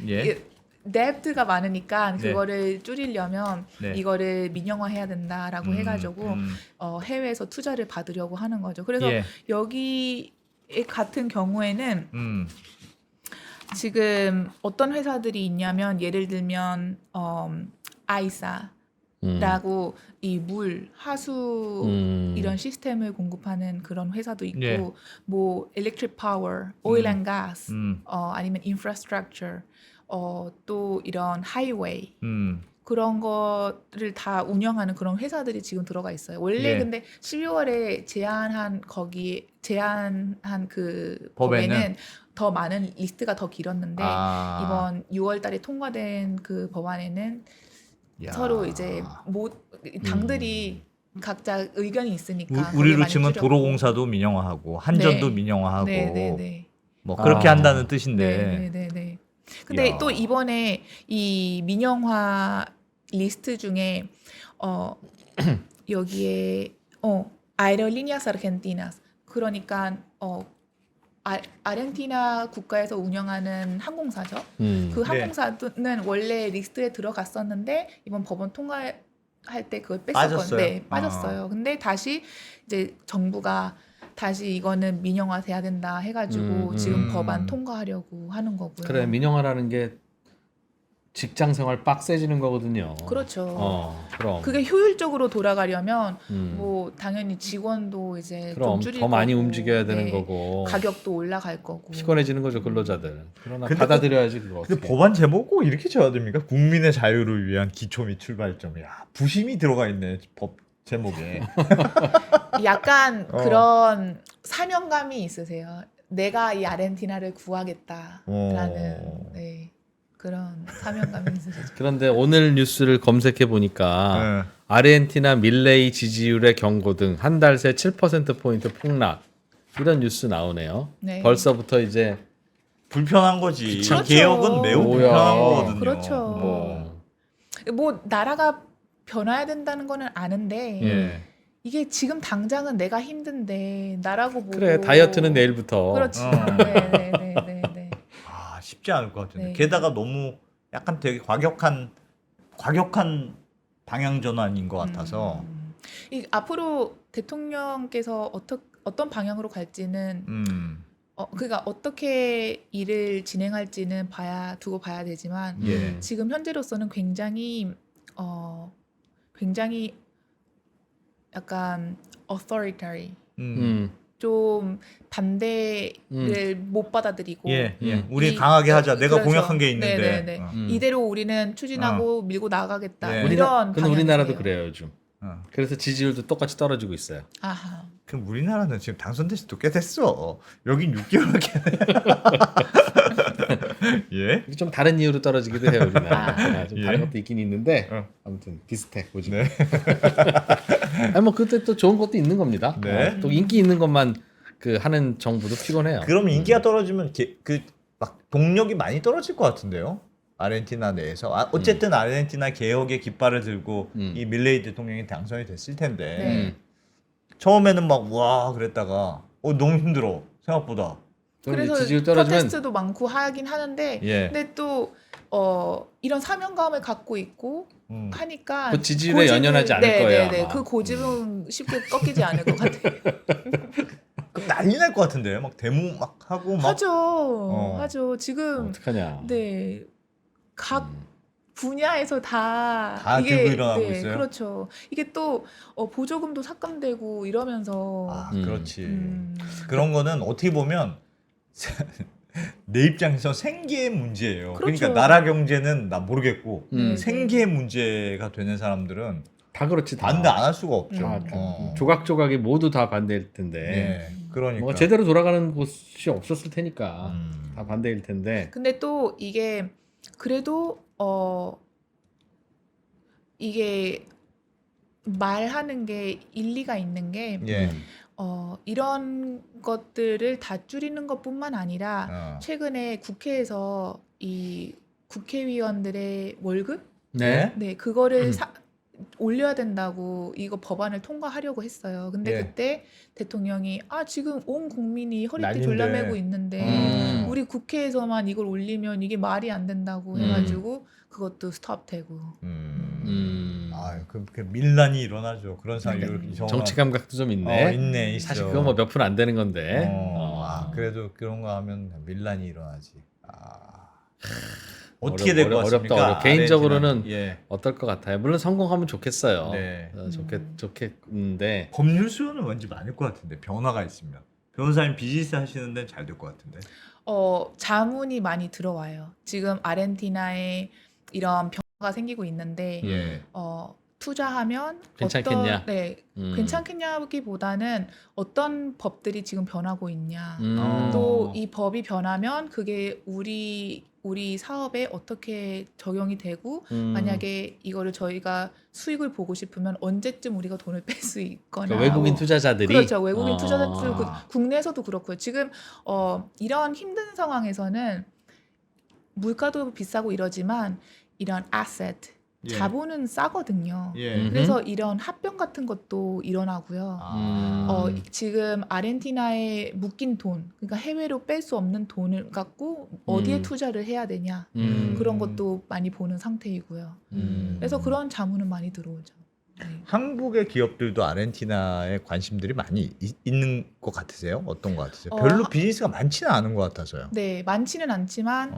예. 뎁트가 많으니까 네. 그거를 줄이려면 네. 이거를 민영화해야 된다라고 해가지고 해외에서 투자를 받으려고 하는 거죠. 그래서 예. 여기 같은 경우에는 지금 어떤 회사들이 있냐면 예를 들면 아이사라고 이 물, 하수 이런 시스템을 공급하는 그런 회사도 있고 예. 뭐 electric power, oil and gas, 음. 아니면 infrastructure, 또 이런 하이웨이 음. 그런 거를 다 운영하는 그런 회사들이 지금 들어가 있어요. 원래 예. 근데 12월에 제안한 그 법에는? 법에는 더 많은 리스트가 더 길었는데 아. 이번 6월달에 통과된 그 법안에는 야. 서로 이제 당들이 각자 의견이 있으니까 우리로 많이 치면 줄였고. 도로공사도 민영화하고 한전도 네. 민영화하고 네. 뭐 그렇게 아. 한다는 뜻인데. 네. 근데 야. 또 이번에 이 민영화 리스트 중에 여기에 아에로리니아스 아르헨티나스 그러니까 아르헨티나 국가에서 운영하는 항공사죠. 그 항공사는 원래 리스트에 들어갔었는데 이번 법원 통과할 때 그걸 뺐었거든요. 빠졌어요? 네, 빠졌어요. 근데 다시 이제 정부가 다시 이거는 민영화돼야 된다 해가지고 지금 법안 통과하려고 하는 거고요. 그래 민영화라는 게 직장 생활 빡세지는 거거든요. 그렇죠. 그럼 그게 효율적으로 돌아가려면 뭐 당연히 직원도 이제 그럼 좀 줄이고 더 많이 움직여야 되는 네, 거고 가격도 올라갈 거고 피곤해지는 거죠 근로자들. 그러나 근데 받아들여야지 그거 근데 어떻게. 법안 제목 꼭 이렇게 지어야 됩니까? 국민의 자유를 위한 기초 및 출발점이야. 부심이 들어가 있네 법 제목에. 약간 그런 사명감이 있으세요. 내가 이 아르헨티나를 구하겠다라는 네, 그런 사명감이 있으시죠. 그런데 오늘 뉴스를 검색해 보니까 네. 아르헨티나 밀레이 지지율의 경고 등 한 달 새 7%포인트 폭락 이런 뉴스 나오네요. 네. 벌써부터 이제 불편한 거지. 그렇죠. 개혁은 매우 뭐야. 불편한 거거든요. 그렇죠. 뭐 나라가 변화해야 된다는 거는 아는데 예. 이게 지금 당장은 내가 힘든데 나라고 보고 그래 다이어트는 내일부터. 그렇지. 어. 네. 아 쉽지 않을 것 같은데. 네. 게다가 너무 약간 되게 과격한 방향 전환인 것 같아서. 이 앞으로 대통령께서 어떤 방향으로 갈지는 그러니까 어떻게 일을 진행할지는 두고 봐야 되지만 예. 지금 현재로서는 굉장히 약간 authoritarian 좀 반대를 못 받아들이고 예. 우리 강하게 하자. 내가 그렇죠. 공약한 게 있는데. 네네네. 이대로 우리는 추진하고 밀고 나가겠다. 네. 이런 근데 우리나라도 방향이세요. 그래요 요즘. 어. 그래서 지지율도 똑같이 떨어지고 있어요. 아하. 그럼 우리나라는 지금 당선된 지도 꽤 됐어. 여긴 6개월밖에. 예? 좀 다른 이유로 떨어지기도 해요 우리나라. 좀 예. 다른 것도 있긴 있는데 아무튼 비슷해 요즘. 아니 뭐 그때 또 좋은 것도 있는 겁니다. 네. 또 인기 있는 것만 그 하는 정부도 피곤해요. 그럼 인기가 떨어지면 막 동력이 많이 떨어질 것 같은데요. 아르헨티나 내에서 어쨌든 아르헨티나 개혁의 깃발을 들고 이 밀레이 대통령이 당선이 됐을 텐데 네. 처음에는 막 와 그랬다가 너무 힘들어 생각보다. 그래서 지지율 떨어지면 프로테스트도 많고 하긴 하는데 예. 근데 또 이런 사명감을 갖고 있고 하니까 그 지지율에 연연하지 않을 거예요, 아마. 그 고집은 쉽게 꺾이지 않을 것 같아요. 그럼 난리 날 것 같은데 막 데모 막 하고 막 하죠. 지금 어떡하냐. 네. 각 분야에서 다 들고 일어나고 있어요? 그렇죠. 이게 또 보조금도 삭감되고 이러면서 그렇지. 그런 거는 어떻게 보면 내 입장에서 생계의 문제예요. 그렇죠. 그러니까 나라 경제는 나 모르겠고 네. 생계의 문제가 되는 사람들은 다 그렇지 다. 반대 안 할 수가 없죠. 조각조각이 모두 다 반대일 텐데. 네, 그러니까 뭐 제대로 돌아가는 곳이 없었을 테니까 다 반대일 텐데. 근데 또 이게 그래도 이게 말하는 게 일리가 있는 게 예. 이런 것들을 다 줄이는 것뿐만 아니라 최근에 국회에서 이 국회의원들의 월급 네. 그거를 올려야 된다고 이거 법안을 통과하려고 했어요. 근데 예. 그때 대통령이 지금 온 국민이 허리띠 난리인데. 졸라매고 있는데 우리 국회에서만 이걸 올리면 이게 말이 안 된다고 해가지고 그것도 스톱되고. 그 밀란이 일어나죠. 그런 상황이 정치 감각도 좀 있네. 있네. 있어. 사실 그거 뭐 몇 푼 안 되는 건데. 그래도 그런 거 하면 밀란이 일어나지. 어떻게 될 것 같습니까? 어렵다. 개인적으로는 아르헨티나. 어떨 것 같아요. 물론 성공하면 좋겠어요. 네. 좋겠는데 법률 수요는 왠지 많을 것 같은데 변화가 있으면 변호사님 비즈니스 하시는 데는 잘 될 것 같은데. 자문이 많이 들어와요. 지금 아르헨티나에 이런 변화가 생기고 있는데 예. 투자하면 괜찮겠냐? 괜찮겠냐기보다는 어떤 법들이 지금 변하고 있냐. 또 이 법이 변하면 그게 우리 사업에 어떻게 적용이 되고 만약에 이거를 저희가 수익을 보고 싶으면 언제쯤 우리가 돈을 뺄 수 있거나 그러니까 외국인 투자자들이 그렇죠. 외국인 투자자들 국내에서도 그렇고요. 지금 이런 힘든 상황에서는 물가도 비싸고 이러지만 이런 asset 자본은 싸거든요. 그래서 이런 합병 같은 것도 일어나고요. 지금 아르헨티나에 묶인 돈, 그러니까 해외로 뺄 수 없는 돈을 갖고 어디에 투자를 해야 되냐 그런 것도 많이 보는 상태이고요. 그래서 그런 자문은 많이 들어오죠. 네. 한국의 기업들도 아르헨티나에 관심들이 많이 있는 것 같으세요? 어떤 것 같으세요? 별로 비즈니스가 많지는 않은 것 같아서요. 네, 많지는 않지만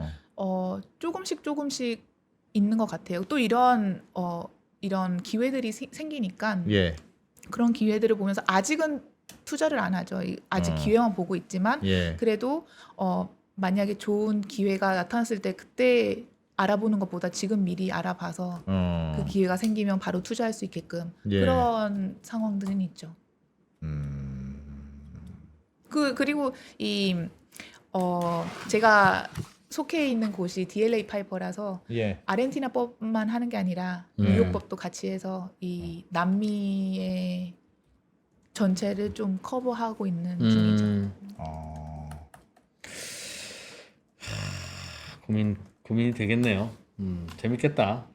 조금씩 있는 것 같아요. 또 이런 기회들이 생기니까 그런 기회들을 보면서 아직은 투자를 안 하죠. 아직 기회만 보고 있지만 그래도 만약에 좋은 기회가 나타났을 때 그때 알아보는 것보다 지금 미리 알아봐서 그 기회가 생기면 바로 투자할 수 있게끔 그런 상황들은 있죠. 그리고 제가 속해 있는 곳이 DLA 파이퍼라서 아르헨티나법만 하는 게 아니라 뉴욕법도 같이 해서 이 남미의 전체를 좀 커버하고 있는 중이죠. 고민이 되겠네요. 재밌겠다.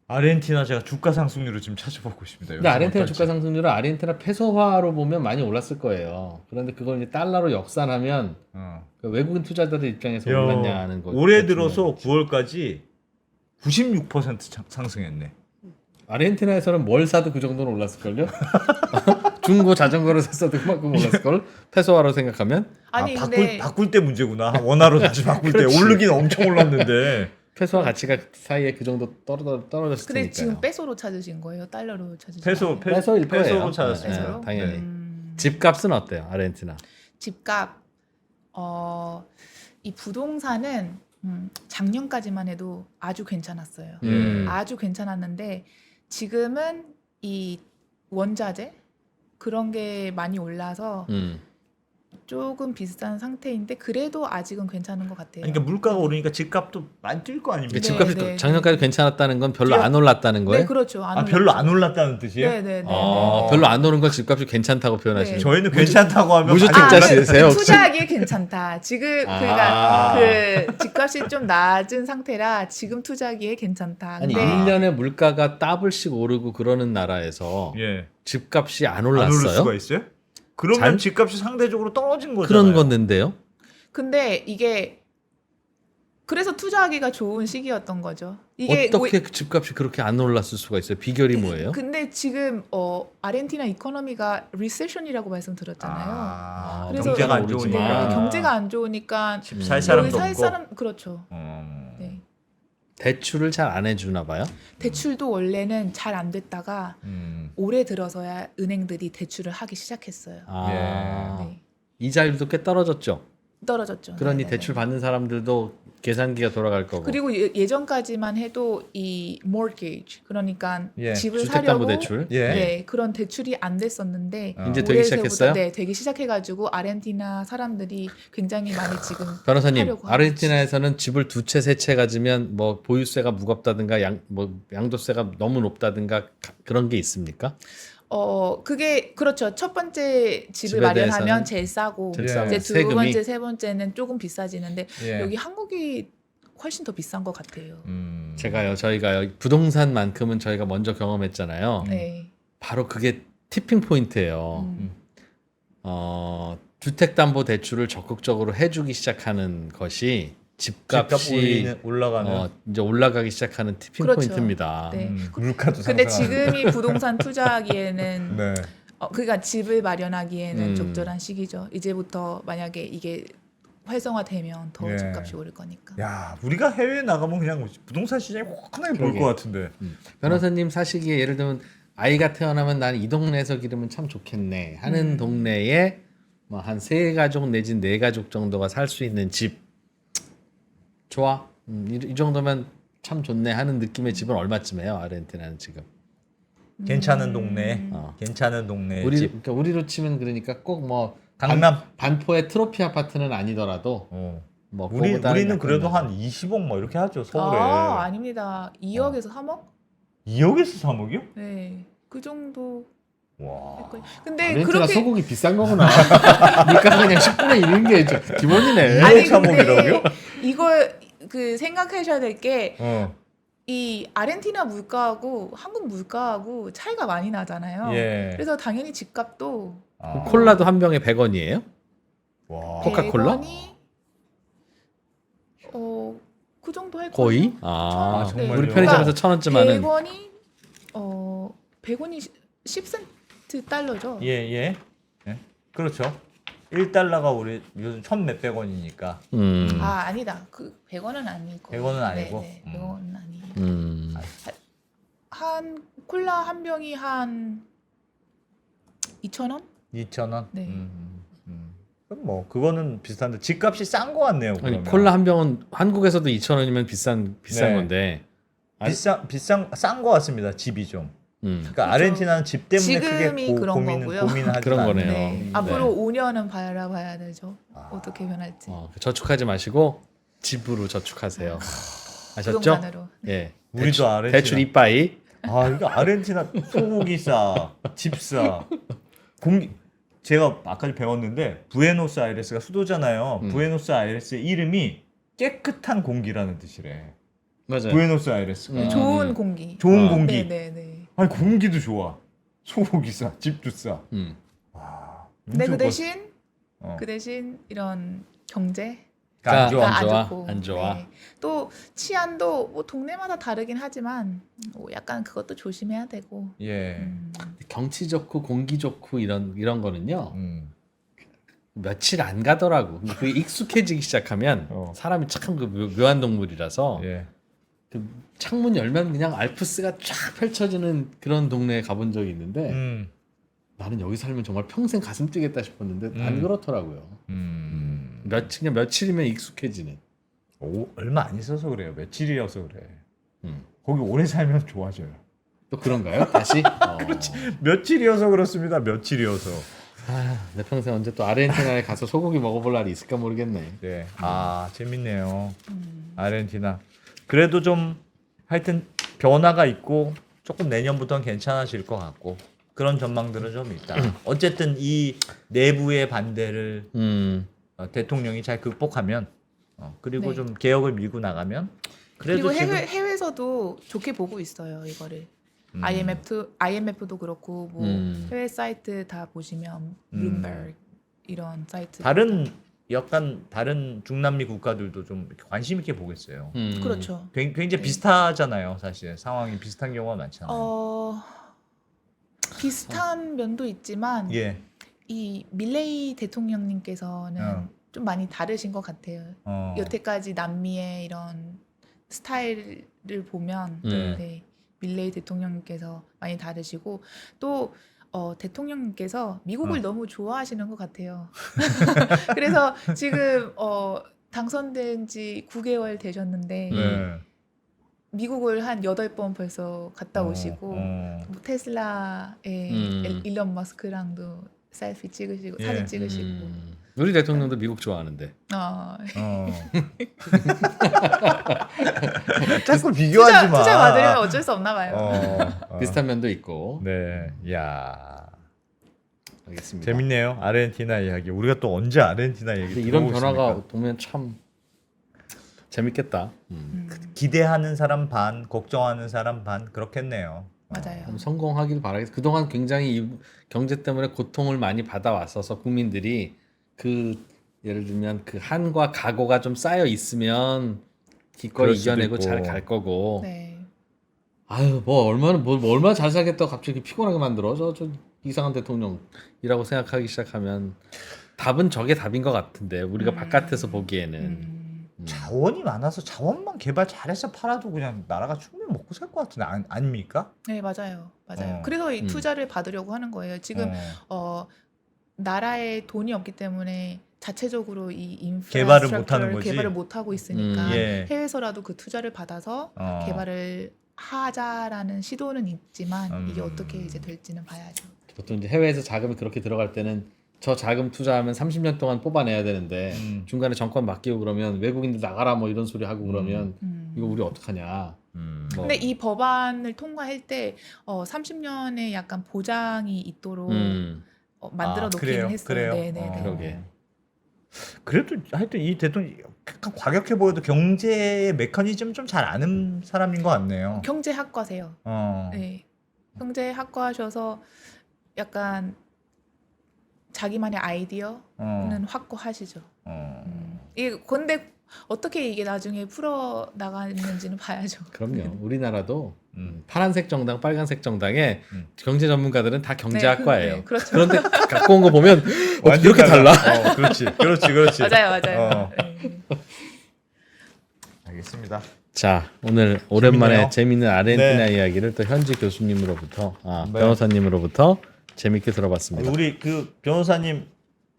아르헨티나 제가 주가 상승률을 지금 찾아보고 있습니다. 근데 아르헨티나 주가 상승률은 아르헨티나 페소화로 보면 많이 올랐을 거예요. 그런데 그걸 이제 달러로 역산하면 그 외국인 투자자들 입장에서 올랐냐는 거. 올해 들어서 9월까지 96% 상승했네. 아르헨티나에서는 뭘 사도 그 정도는 올랐을걸요? 중고 자전거를 샀어도 그만큼 올랐을걸? 페소화로 생각하면? 근데 바꿀 때 문제구나. 원화로 다시 바꿀 때 오르긴 엄청 올랐는데 페소와 가치가 사이에 그 정도 떨어졌을 근데 테니까요. 지금 페소로 찾으신 거예요? 달러로 찾으신 페소일 거예요? 거예요. 페소로 찾았어요. 페소로? 당연히. 집값은 어때요, 아르헨티나? 집값 이 부동산은 작년까지만 해도 아주 괜찮았어요. 아주 괜찮았는데 지금은 이 원자재 그런 게 많이 올라서 조금 비싼 상태인데 그래도 아직은 괜찮은 것 같아요. 그러니까 물가가 오르니까 집값도 많이 뛸 거 아닙니까? 집값이 작년까지 괜찮았다는 건 별로 안 올랐다는 거예요? 네, 그렇죠. 별로 안 올랐다는 뜻이에요? 네. 별로 안 오른 건 집값이 괜찮다고 표현하시는. 저희는 괜찮다고 하면 무주택자시세요? 투자하기에 괜찮다. 지금 그러니까 그 집값이 좀 낮은 상태라 지금 투자하기에 괜찮다. 아니 1년에 물가가 더블씩 오르고 그러는 나라에서 집값이 안 올랐어요? 안 오를 수가 있어요? 그러면 집값이 상대적으로 떨어진 거잖아요. 그런 건데요. 근데 이게 그래서 투자하기가 좋은 시기였던 거죠. 이게 어떻게 집값이 그렇게 안 올랐을 수가 있어요? 비결이 뭐예요? 근데 지금 아르헨티나 이코노미가 리세션이라고 말씀드렸잖아요. 그래서 경제가 안 좋으니까. 경제가 안 좋으니까 집 살 사람도 살 없고. 사람 그렇죠. 네. 대출을 잘 안 해주나 봐요? 대출도 원래는 잘 안 됐다가 올해 들어서야 은행들이 대출을 하기 시작했어요. 네. 이자율도 꽤 떨어졌죠? 떨어졌죠. 그러니 네네네. 대출 받는 사람들도 계산기가 돌아갈 거고. 그리고 예전까지만 해도 이 mortgage 그러니까 집을 주택담보 사려고 대출. 네, 그런 대출이 안 됐었는데 이제 되기 시작했어요? 네, 되기 시작해가지고 아르헨티나 사람들이 굉장히 많이 지금 변호사님, 하려고 아르헨티나에서는 집을 두 채 세 채 가지면 뭐 보유세가 무겁다든가 양도세가 너무 높다든가 그런 게 있습니까? 그게 그렇죠. 첫 번째 집을 집에 마련하면 대해서는 제일 싸고 제일 싸고. 이제 두 세금이? 번째, 세 번째는 조금 비싸지는데 여기 한국이 훨씬 더 비싼 것 같아요. 저희가 부동산만큼은 저희가 먼저 경험했잖아요. 네. 바로 그게 티핑 포인트예요. 주택담보대출을 적극적으로 해주기 시작하는 것이 집값이 올라가면 이제 올라가기 시작하는 티핑 그렇죠. 포인트입니다. 네. 물가도 근데 상승하는. 지금이 부동산 투자하기에는 네. 그러니까 집을 마련하기에는 음. 적절한 시기죠. 이제부터 만약에 이게 활성화되면 더 예. 집값이 오를 거니까. 야, 우리가 해외 나가면 그냥 부동산 시장이 환하게 보일 그러게. 것 같은데. 변호사님 사시기에 예를 들면 아이가 태어나면 난 이 동네에서 기르면 참 좋겠네 하는 동네에 뭐 한 3가족 내지 4가족 정도가 살 수 있는 집 좋아. 이 정도면 참 좋네 하는 느낌의 집은 얼마쯤해요? 아르헨티나는 지금. 괜찮은 동네, 어. 괜찮은 동네 집. 그러니까 우리로 치면 그러니까 꼭 뭐 강남. 반포의 트로피 아파트는 아니더라도 뭐 그거보다는 우리는 약간 그래도 낮은. 한 20억 뭐 이렇게 하죠 서울에. 아닙니다. 2억에서 3억? 2억에서 3억이요? 네. 그 정도. 와. 근데 아르헨티나 그렇게 소고기 비싼 거구나. 물가가 그냥 10분의 1인 게 기본이네. 아니 2억 3억이라고요? 근데 이걸 생각하셔야 될 게 이 어. 아르헨티나 물가하고 한국 물가하고 차이가 많이 나잖아요. 예. 그래서 당연히 집값도 아. 콜라도 한 병에 100원이에요? 와. 코카콜라? 100원이 그 정도 할 거의? 거예요. 아, 아, 정말요? 우리 편의점에서 1,000원쯤 하는 100원이 10센트 달러죠. 예. 그렇죠. 1달러가 우리 요즘 1,000몇백 원이니까. 아니다. 그 100원은 아니고. 100원은 아니고? 네, 100원은 아니에요. 한 콜라 한 병이 한 2,000원? 2,000원? 네. 그럼 뭐 그거는 비슷한데 집값이 싼 거 같네요. 아니 그러면. 콜라 한 병은 한국에서도 2,000원이면 비싼 네. 건데. 싼 거 같습니다. 집이 좀. 그러니까 그렇죠. 아르헨티나는 집 때문에 지금이 크게 그런 거고요. 고민하지 그런 거네요. 네. 앞으로 5년은 봐야 되죠. 어떻게 변할지. 저축하지 마시고 집으로 저축하세요. 아셨죠? 부동산으로. 예. 우리도 아르헨티나. 대출 이빠이. 이거 아르헨티나 소고기 싸, 집 싸. 제가 아까 배웠는데 부에노스아이레스가 수도잖아요. 부에노스아이레스의 이름이 깨끗한 공기라는 뜻이래. 맞아요. 부에노스아이레스가. 좋은 공기. 좋은 공기. 네. 아니 공기도 좋아. 소고기 싸, 집도 싸. 근데 그 어. 대신 이런 경제 안 좋아. 안 좋아. 네. 또 치안도 뭐 동네마다 다르긴 하지만 뭐 약간 그것도 조심해야 되고. 예. 경치 좋고 공기 좋고 이런 거는요. 음. 며칠 안 가더라고. 그 익숙해지기 시작하면 사람이 참 그 묘한 동물이라서 예. 그 창문 열면 그냥 알프스가 쫙 펼쳐지는 그런 동네에 가본 적이 있는데 나는 여기 살면 정말 평생 가슴 뛰겠다 싶었는데 안 그렇더라고요. 그냥 며칠이면 익숙해지는. 얼마 안 있어서 그래요. 며칠이어서 그래. 거기 오래 살면 좋아져요. 또 그런가요? 다시? 그렇지. 며칠이어서 그렇습니다. 며칠이어서. 내 평생 언제 또 아르헨티나에 가서 소고기 먹어볼 날이 있을까 모르겠네. 네. 재밌네요. 아르헨티나. 그래도 좀 하여튼 변화가 있고 조금 내년부터는 괜찮아질 것 같고 그런 전망들은 좀 있다. 어쨌든 이 내부의 반대를 대통령이 잘 극복하면 그리고 네. 좀 개혁을 밀고 나가면 그래도 그리고 지금 해외에서도 좋게 보고 있어요 이거를. IMF도 그렇고 뭐 해외 사이트 다 보시면 블룸버그 이런 사이트 약간 다른 중남미 국가들도 좀 관심 있게 보겠어요. 그렇죠. 굉장히 비슷하잖아요, 사실 상황이 비슷한 경우가 많잖아요. 비슷한 면도 있지만 예. 이 밀레이 대통령님께서는 좀 많이 다르신 것 같아요. 여태까지 남미의 이런 스타일을 보면 네, 밀레이 대통령님께서 많이 다르시고 또 대통령님께서 미국을 너무 좋아하시는 것 같아요. 그래서 지금 당선된 지 9개월 되셨는데 미국을 한 8번 벌써 갔다 오시고 뭐 테슬라의 일론 머스크랑도 셀피 찍으시고 사진 찍으시고 우리 대통령도 미국 좋아하는데. 자꾸 비교하지 마. 투자 받으려면 어쩔 수 없나 봐요. 비슷한 면도 있고. 네, 야, 알겠습니다. 재밌네요. 아르헨티나 이야기. 우리가 또 언제 아르헨티나 얘기? 이런 변화가 오면 참 재밌겠다. 기대하는 사람 반, 걱정하는 사람 반 그렇겠네요. 맞아요. 성공하길 바라겠습니다. 그동안 굉장히 이 경제 때문에 고통을 많이 받아왔어서 국민들이 그 예를 들면 그 한과 각오가 좀 쌓여 있으면 기꺼이 그럴 수도 이겨내고 있고. 잘 갈 거고. 네. 아유 뭐 얼마나 잘 살겠다고 갑자기 피곤하게 만들어 저 이상한 대통령이라고 생각하기 시작하면 답은 저게 답인 것 같은데 우리가 바깥에서 보기에는 자원이 많아서 자원만 개발 잘해서 팔아도 그냥 나라가 충분히 먹고 살 것 같은데 아닙니까? 네, 맞아요. 맞아요. 어. 그래서 이 투자를 받으려고 하는 거예요. 지금 나라에 돈이 없기 때문에 자체적으로 이 개발을 못 하는 인프라스트럭처를 거지? 개발을 못 하고 있으니까 예. 해외에서라도 그 투자를 받아서 개발을 하자라는 시도는 있지만 이게 어떻게 이제 될지는 봐야죠. 보통 이제 해외에서 자금이 그렇게 들어갈 때는 저 자금 투자하면 30년 동안 뽑아내야 되는데 중간에 정권 바뀌고 그러면 외국인들 나가라 뭐 이런 소리 하고 그러면 이거 우리 어떡하냐. 뭐. 근데 이 법안을 통과할 때 30년의 약간 보장이 있도록 만들어 놓기는 그래요? 했어요. 그래요? 네네네. 그러게. 그래도 하여튼 이 대통령 약간 과격해 보여도 경제 메커니즘 좀 잘 아는 사람인 것 같네요. 경제학과세요. 네. 경제학과셔서 약간 자기만의 아이디어는 확고하시죠. 이게 근데 어떻게 이게 나중에 풀어 나가는지는 봐야죠. 그럼요. 우리나라도 파란색 정당, 빨간색 정당에 경제 전문가들은 다 경제학과예요. 네, 그렇죠. 그런데 갖고 온 거 보면 완전 이렇게 달라. 그렇지. 맞아요. 네. 알겠습니다. 자, 오늘 오랜만에 재밌네요. 재밌는 아르헨티나 네. 이야기를 또 현지 교수님으로부터, 네. 변호사님으로부터 재밌게 들어봤습니다. 우리 그 변호사님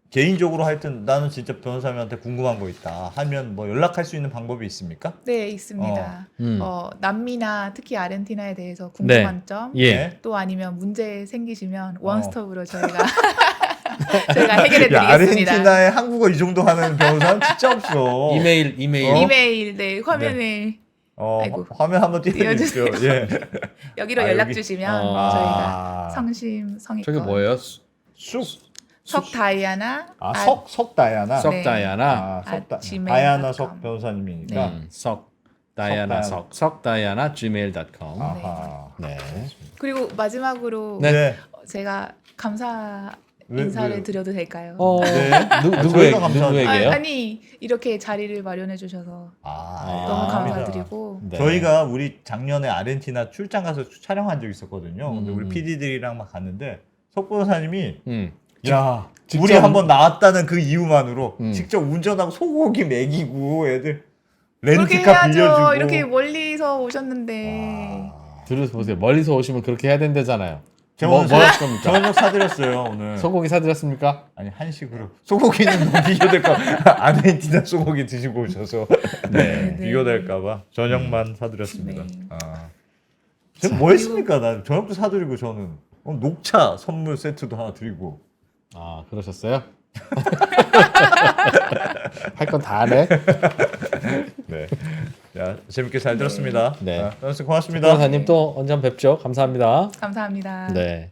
개인적으로 하여튼 나는 진짜 변호사님한테 궁금한 거 있다 하면 뭐 연락할 수 있는 방법이 있습니까? 네, 있습니다. 남미나 특히 아르헨티나에 대해서 네. 궁금한 점, 예. 또 아니면 문제 생기시면 원스톱으로 저희가 해결해 야, 드리겠습니다. 아르헨티나에 한국어 이 정도 하는 변호사는 진짜 없어. 이메일. 이메일, 네, 화면에 아이고. 화면 한번 띄워주십시오. 예. 여기로 아, 연락 여기? 주시면 아. 저희가 성심성의껏 저게 뭐예요? 석다이아나 석다이아나. 석 네. 다이아나. gmail.com. 다이아나 석 변호사님이니까. 석다이아나 gmail.com. 아하. 네. 그리고 마지막으로 네. 제가 감사 왜, 인사를 왜? 드려도 될까요? 네. 누구에게요? 아니 이렇게 자리를 마련해 주셔서 너무 감사드리고 네. 저희가 우리 작년에 아르헨티나 출장 가서 촬영한 적 있었거든요. 근데 우리 PD들이랑 막 갔는데 석 변호사님이 야, 직접 우리 한번 나왔다는 그 이유만으로 음. 직접 운전하고 소고기 먹이고 애들 그렇게 렌트카 해야죠. 빌려주고 이렇게 멀리서 오셨는데 들어보세요. 멀리서 오시면 그렇게 해야 된다잖아요. 뭐 할 겁니까? 저녁 사드렸어요 오늘. 소고기 사드렸습니까? 아니 한식으로 소고기는 뭐 비교될까 아르헨티나 소고기 드시고 오셔서 네. 비교될까봐 저녁만 사드렸습니다. 네. 지금 뭐 했습니까? 나 저녁도 사드리고 저는 녹차 선물 세트도 하나 드리고. 아, 그러셨어요? 할 건 다 하네. 네. 자, 재밌게 잘 들었습니다. 네. 변호사 고맙습니다. 변호사님 또 언제 한번 뵙죠. 감사합니다. 감사합니다. 네.